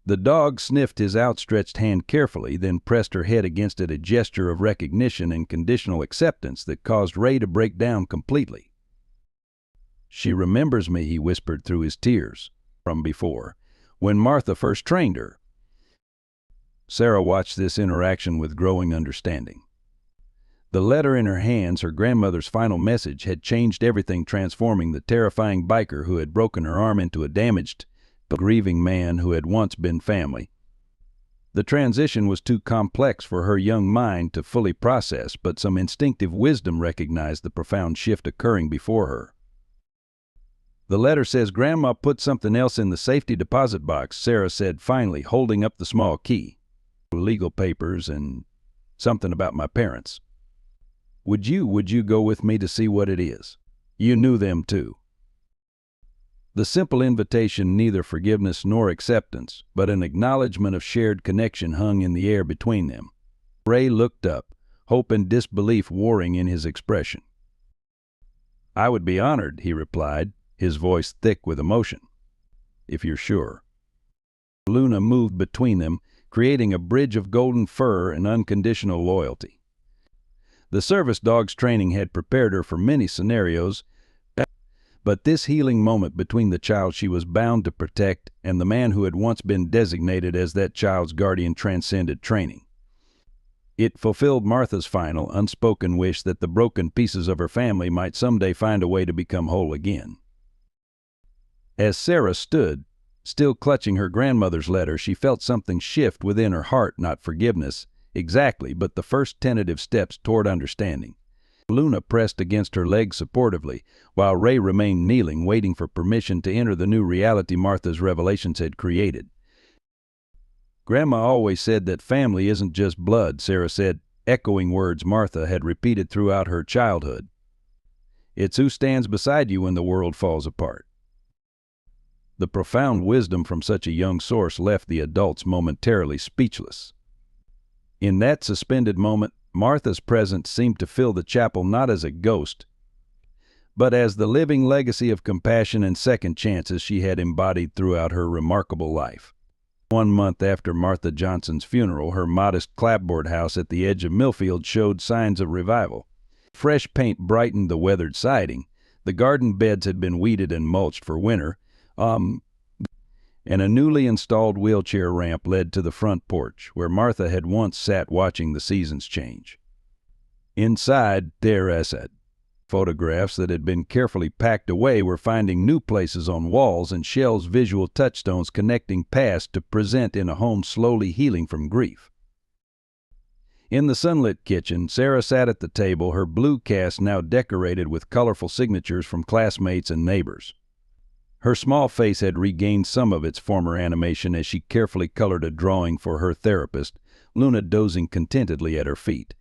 Speaker 1: The dog sniffed his outstretched hand carefully, then pressed her head against it, a gesture of recognition and conditional acceptance that caused Ray to break down completely. "She remembers me," he whispered through his tears, "from before, when Martha first trained her." Sarah watched this interaction with growing understanding. The letter in her hands, her grandmother's final message, had changed everything, transforming the terrifying biker who had broken her arm into a damaged but grieving man who had once been family. The transition was too complex for her young mind to fully process, but some instinctive wisdom recognized the profound shift occurring before her. "The letter says Grandma put something else in the safety deposit box," Sarah said finally, holding up the small key. "Legal papers and something about my parents. Would you go with me to see what it is? You knew them too." The simple invitation, neither forgiveness nor acceptance, but an acknowledgement of shared connection, hung in the air between them. Ray looked up, hope and disbelief warring in his expression. "I would be honored," he replied, his voice thick with emotion, "if you're sure." Luna moved between them, creating a bridge of golden fur and unconditional loyalty. The service dog's training had prepared her for many scenarios, but this healing moment between the child she was bound to protect and the man who had once been designated as that child's guardian transcended training. It fulfilled Martha's final, unspoken wish that the broken pieces of her family might someday find a way to become whole again. As Sarah stood, still clutching her grandmother's letter, she felt something shift within her heart, not forgiveness exactly, but the first tentative steps toward understanding. Luna pressed against her leg supportively, while Ray remained kneeling, waiting for permission to enter the new reality Martha's revelations had created. "Grandma always said that family isn't just blood," Sarah said, echoing words Martha had repeated throughout her childhood. "It's who stands beside you when the world falls apart." The profound wisdom from such a young source left the adults momentarily speechless. In that suspended moment, Martha's presence seemed to fill the chapel not as a ghost, but as the living legacy of compassion and second chances she had embodied throughout her remarkable life. 1 month after Martha Johnson's funeral, her modest clapboard house at the edge of Millfield showed signs of revival. Fresh paint brightened the weathered siding, the garden beds had been weeded and mulched for winter, and a newly installed wheelchair ramp led to the front porch, where Martha had once sat watching the seasons change. Inside, photographs that had been carefully packed away were finding new places on walls and shelves, visual touchstones connecting past to present in a home slowly healing from grief. In the sunlit kitchen, Sarah sat at the table, her blue cast now decorated with colorful signatures from classmates and neighbors. Her small face had regained some of its former animation as she carefully colored a drawing for her therapist, Luna dozing contentedly at her feet.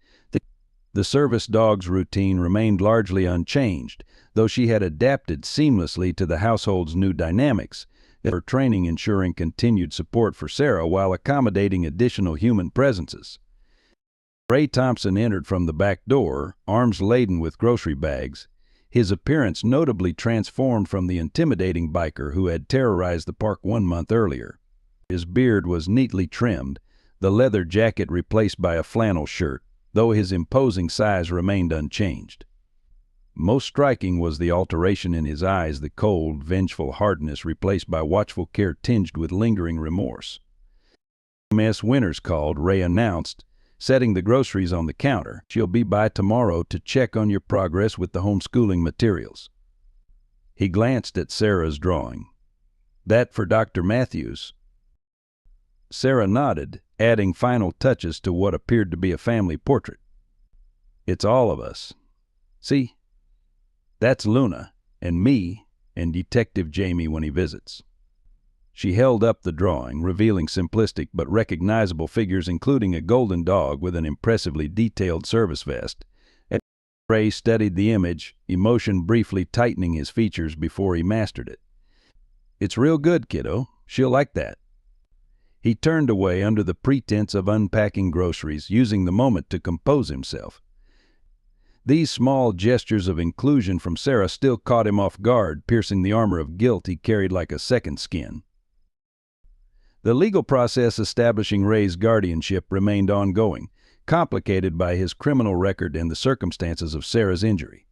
Speaker 1: The service dog's routine remained largely unchanged, though she had adapted seamlessly to the household's new dynamics, her training ensuring continued support for Sarah while accommodating additional human presences. Ray Thompson entered from the back door, arms laden with grocery bags, his appearance notably transformed from the intimidating biker who had terrorized the park 1 month earlier. His beard was neatly trimmed, the leather jacket replaced by a flannel shirt, though his imposing size remained unchanged. Most striking was the alteration in his eyes, the cold, vengeful hardness replaced by watchful care tinged with lingering remorse. Miss Winters called, Ray announced, setting the groceries on the counter. She'll be by tomorrow to check on your progress with the homeschooling materials. He glanced at Sarah's drawing. That for Dr. Matthews? Sarah nodded, adding final touches to what appeared to be a family portrait. It's all of us. See? That's Luna, and me, and Detective Jamie when he visits. She held up the drawing, revealing simplistic but recognizable figures including a golden dog with an impressively detailed service vest. Ray studied the image, emotion briefly tightening his features before he mastered it. It's real good, kiddo. She'll like that. He turned away under the pretense of unpacking groceries, using the moment to compose himself. These small gestures of inclusion from Sarah still caught him off guard, piercing the armor of guilt he carried like a second skin. The legal process establishing Ray's guardianship remained ongoing, complicated by his criminal record and the circumstances of Sarah's injury.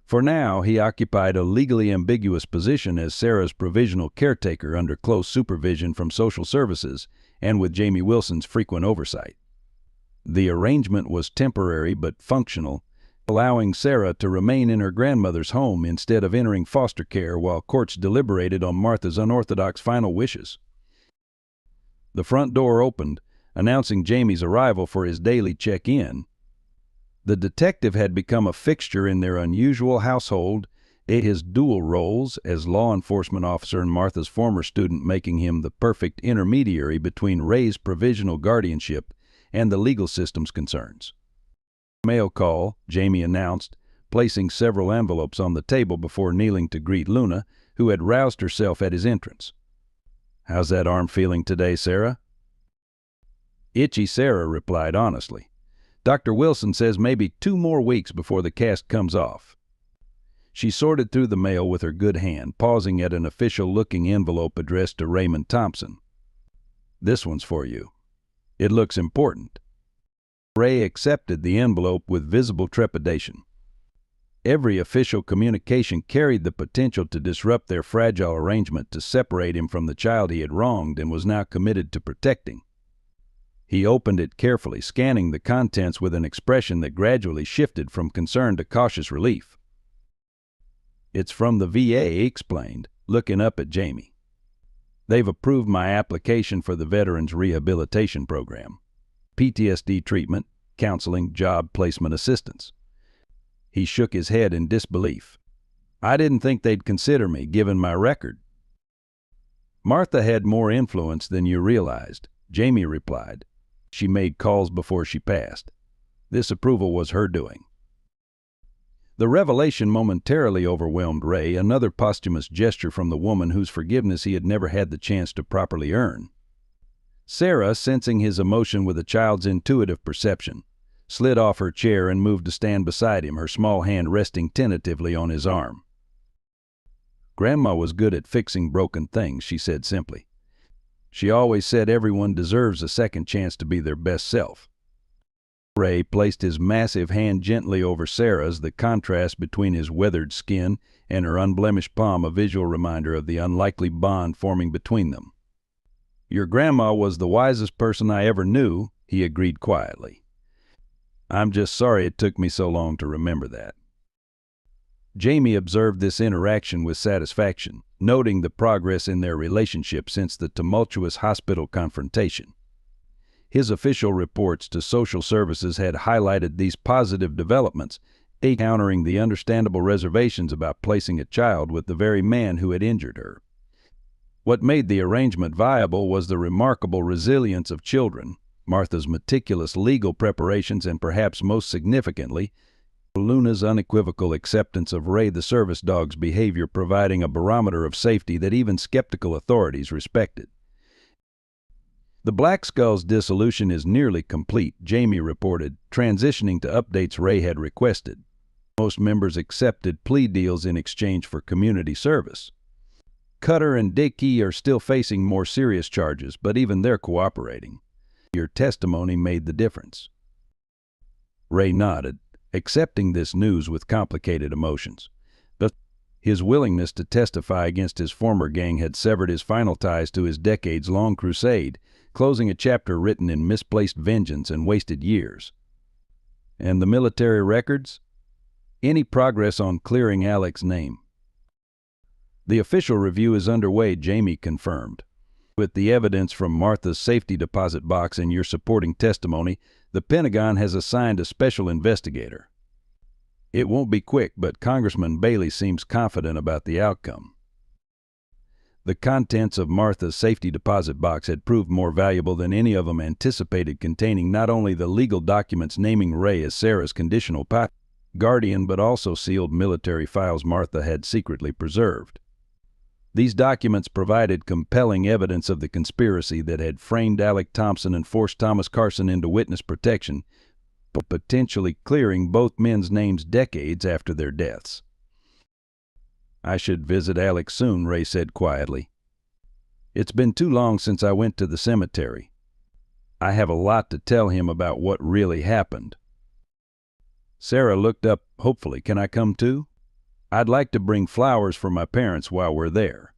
Speaker 1: For now, he occupied a legally ambiguous position as Sarah's provisional caretaker under close supervision from social services and with Jamie Wilson's frequent oversight. The arrangement was temporary but functional, allowing Sarah to remain in her grandmother's home instead of entering foster care while courts deliberated on Martha's unorthodox final wishes. The front door opened, announcing Jamie's arrival for his daily check-in. The detective had become a fixture in their unusual household, his dual roles as law enforcement officer and Martha's former student making him the perfect intermediary between Ray's provisional guardianship and the legal system's concerns. Mail call, Jamie announced, placing several envelopes on the table before kneeling to greet Luna, who had roused herself at his entrance. How's that arm feeling today, Sarah? Itchy, Sarah replied honestly. Dr. Wilson says maybe 2 more weeks before the cast comes off. She sorted through the mail with her good hand, pausing at an official-looking envelope addressed to Raymond Thompson. This one's for you. It looks important. Ray accepted the envelope with visible trepidation. Every official communication carried the potential to disrupt their fragile arrangement, to separate him from the child he had wronged and was now committed to protecting. He opened it carefully, scanning the contents with an expression that gradually shifted from concern to cautious relief. It's from the VA, he explained, looking up at Jamie. They've approved my application for the Veterans Rehabilitation Program. PTSD treatment, counseling, job placement assistance. He shook his head in disbelief. I didn't think they'd consider me, given my record. Martha had more influence than you realized, Jamie replied. She made calls before she passed. This approval was her doing. The revelation momentarily overwhelmed Ray, another posthumous gesture from the woman whose forgiveness he had never had the chance to properly earn. Sarah, sensing his emotion with a child's intuitive perception, slid off her chair and moved to stand beside him, her small hand resting tentatively on his arm. Grandma was good at fixing broken things, she said simply. She always said everyone deserves a second chance to be their best self. Ray placed his massive hand gently over Sarah's, the contrast between his weathered skin and her unblemished palm a visual reminder of the unlikely bond forming between them. Your grandma was the wisest person I ever knew, he agreed quietly. I'm just sorry it took me so long to remember that. Jamie observed this interaction with satisfaction, noting the progress in their relationship since the tumultuous hospital confrontation. His official reports to social services had highlighted these positive developments, countering the understandable reservations about placing a child with the very man who had injured her. What made the arrangement viable was the remarkable resilience of children, Martha's meticulous legal preparations, and perhaps most significantly, Luna's unequivocal acceptance of Ray the service dog's behavior, providing a barometer of safety that even skeptical authorities respected. The Black Skull's dissolution is nearly complete, Jamie reported, transitioning to updates Ray had requested. Most members accepted plea deals in exchange for community service. Cutter and Dickey are still facing more serious charges, but even they're cooperating. Your testimony made the difference." Ray nodded, accepting this news with complicated emotions. But his willingness to testify against his former gang had severed his final ties to his decades-long crusade, closing a chapter written in misplaced vengeance and wasted years. And the military records? Any progress on clearing Alec's name? "The official review is underway," Jamie confirmed. "With the evidence from Martha's safety deposit box and your supporting testimony, the Pentagon has assigned a special investigator. It won't be quick, but Congressman Bailey seems confident about the outcome." The contents of Martha's safety deposit box had proved more valuable than any of them anticipated, containing not only the legal documents naming Ray as Sarah's conditional guardian, but also sealed military files Martha had secretly preserved. These documents provided compelling evidence of the conspiracy that had framed Alec Thompson and forced Thomas Carson into witness protection, potentially clearing both men's names decades after their deaths. "I should visit Alec soon," Ray said quietly. "It's been too long since I went to the cemetery. I have a lot to tell him about what really happened." Sarah looked up hopefully. "Can I come too? I'd like to bring flowers for my parents while we're there."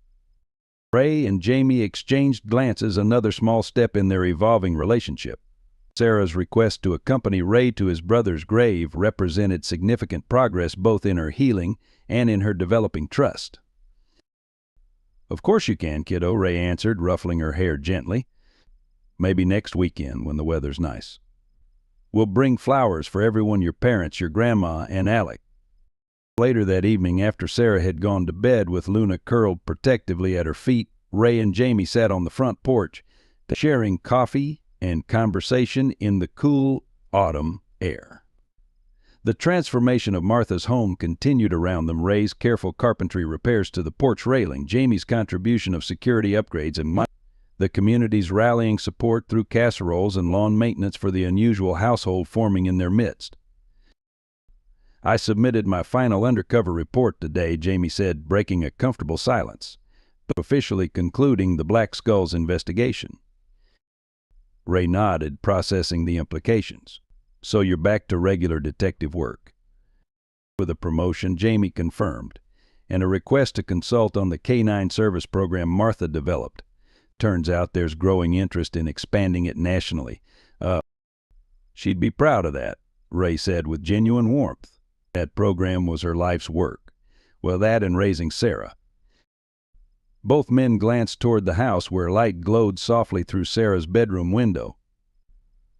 Speaker 1: Ray and Jamie exchanged glances, another small step in their evolving relationship. Sarah's request to accompany Ray to his brother's grave represented significant progress both in her healing and in her developing trust. "Of course you can, kiddo," Ray answered, ruffling her hair gently. "Maybe next weekend when the weather's nice. We'll bring flowers for everyone, your parents, your grandma, and Alec." Later that evening, after Sarah had gone to bed with Luna curled protectively at her feet, Ray and Jamie sat on the front porch, sharing coffee and conversation in the cool autumn air. The transformation of Martha's home continued around them. Ray's careful carpentry repairs to the porch railing, Jamie's contribution of security upgrades, and the community's rallying support through casseroles and lawn maintenance for the unusual household forming in their midst. "I submitted my final undercover report today," Jamie said, breaking a comfortable silence, officially concluding the Black Skulls investigation. Ray nodded, processing the implications. "So you're back to regular detective work?" With a promotion, Jamie confirmed, and a request to consult on the K-9 service program Martha developed. "Turns out there's growing interest in expanding it nationally." She'd be proud of that," Ray said with genuine warmth. That program was her life's work. Well, that and raising Sarah. Both men glanced toward the house where light glowed softly through Sarah's bedroom window.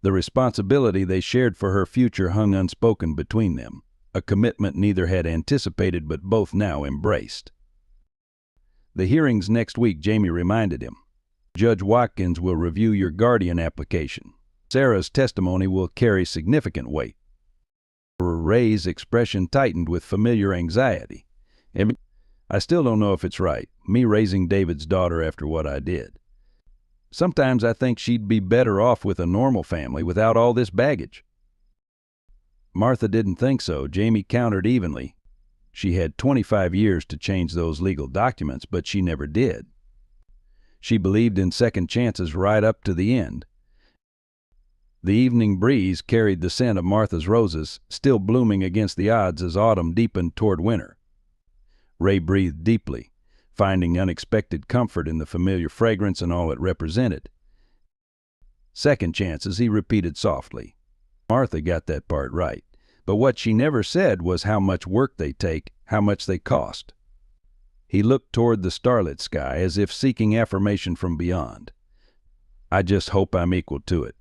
Speaker 1: The responsibility they shared for her future hung unspoken between them, a commitment neither had anticipated but both now embraced. "The hearing's next week," Jamie reminded him. "Judge Watkins will review your guardian application. Sarah's testimony will carry significant weight." Ray's expression tightened with familiar anxiety. "I still don't know if it's right, me raising David's daughter after what I did. Sometimes I think she'd be better off with a normal family without all this baggage." Martha didn't think so, Jamie countered evenly. She had 25 years to change those legal documents, but she never did. She believed in second chances right up to the end. The evening breeze carried the scent of Martha's roses, still blooming against the odds as autumn deepened toward winter. Ray breathed deeply, finding unexpected comfort in the familiar fragrance and all it represented. "Second chances," he repeated softly. Martha got that part right, but what she never said was how much work they take, how much they cost. He looked toward the starlit sky as if seeking affirmation from beyond. "I just hope I'm equal to it."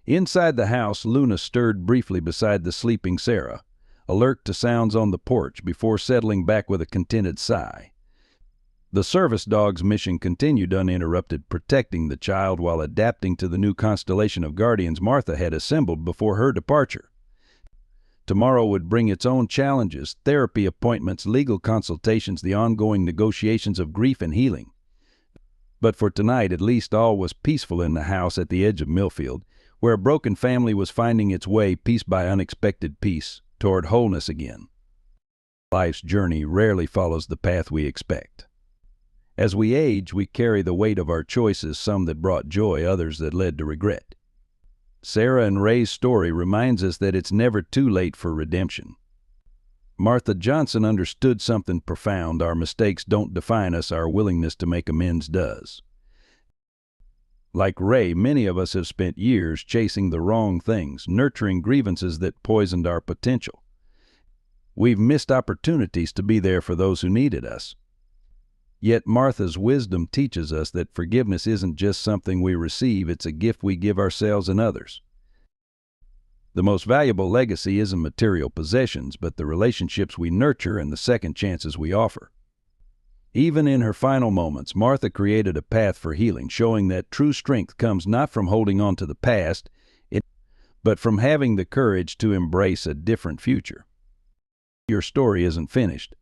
Speaker 1: Inside the house, Luna stirred briefly beside the sleeping Sarah, alert to sounds on the porch before settling back with a contented sigh. The service dog's mission continued uninterrupted, protecting the child while adapting to the new constellation of guardians Martha had assembled before her departure. Tomorrow would bring its own challenges, therapy appointments, legal consultations, the ongoing negotiations of grief and healing. But for tonight, at least, all was peaceful in the house at the edge of Millfield, where a broken family was finding its way, piece by unexpected piece, toward wholeness again. Life's journey rarely follows the path we expect. As we age, we carry the weight of our choices, some that brought joy, others that led to regret. Sarah and Ray's story reminds us that it's never too late for redemption. Martha Johnson understood something profound. Our mistakes don't define us, our willingness to make amends does. Like Ray, many of us have spent years chasing the wrong things, nurturing grievances that poisoned our potential. We've missed opportunities to be there for those who needed us. Yet Martha's wisdom teaches us that forgiveness isn't just something we receive, it's a gift we give ourselves and others. The most valuable legacy isn't material possessions, but the relationships we nurture and the second chances we offer. Even in her final moments, Martha created a path for healing, showing that true strength comes not from holding on to the past, but from having the courage to embrace a different future. Your story isn't finished.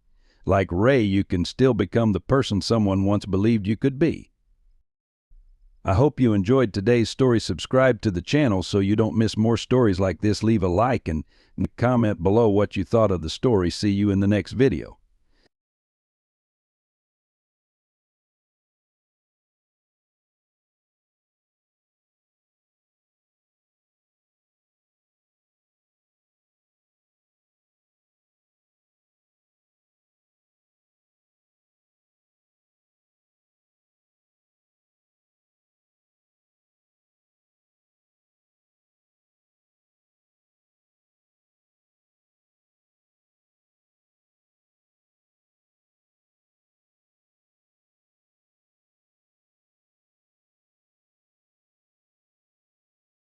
Speaker 1: Like Ray, you can still become the person someone once believed you could be. I hope you enjoyed today's story. Subscribe to the channel so you don't miss more stories like this. Leave a like and comment below what you thought of the story. See you in the next video.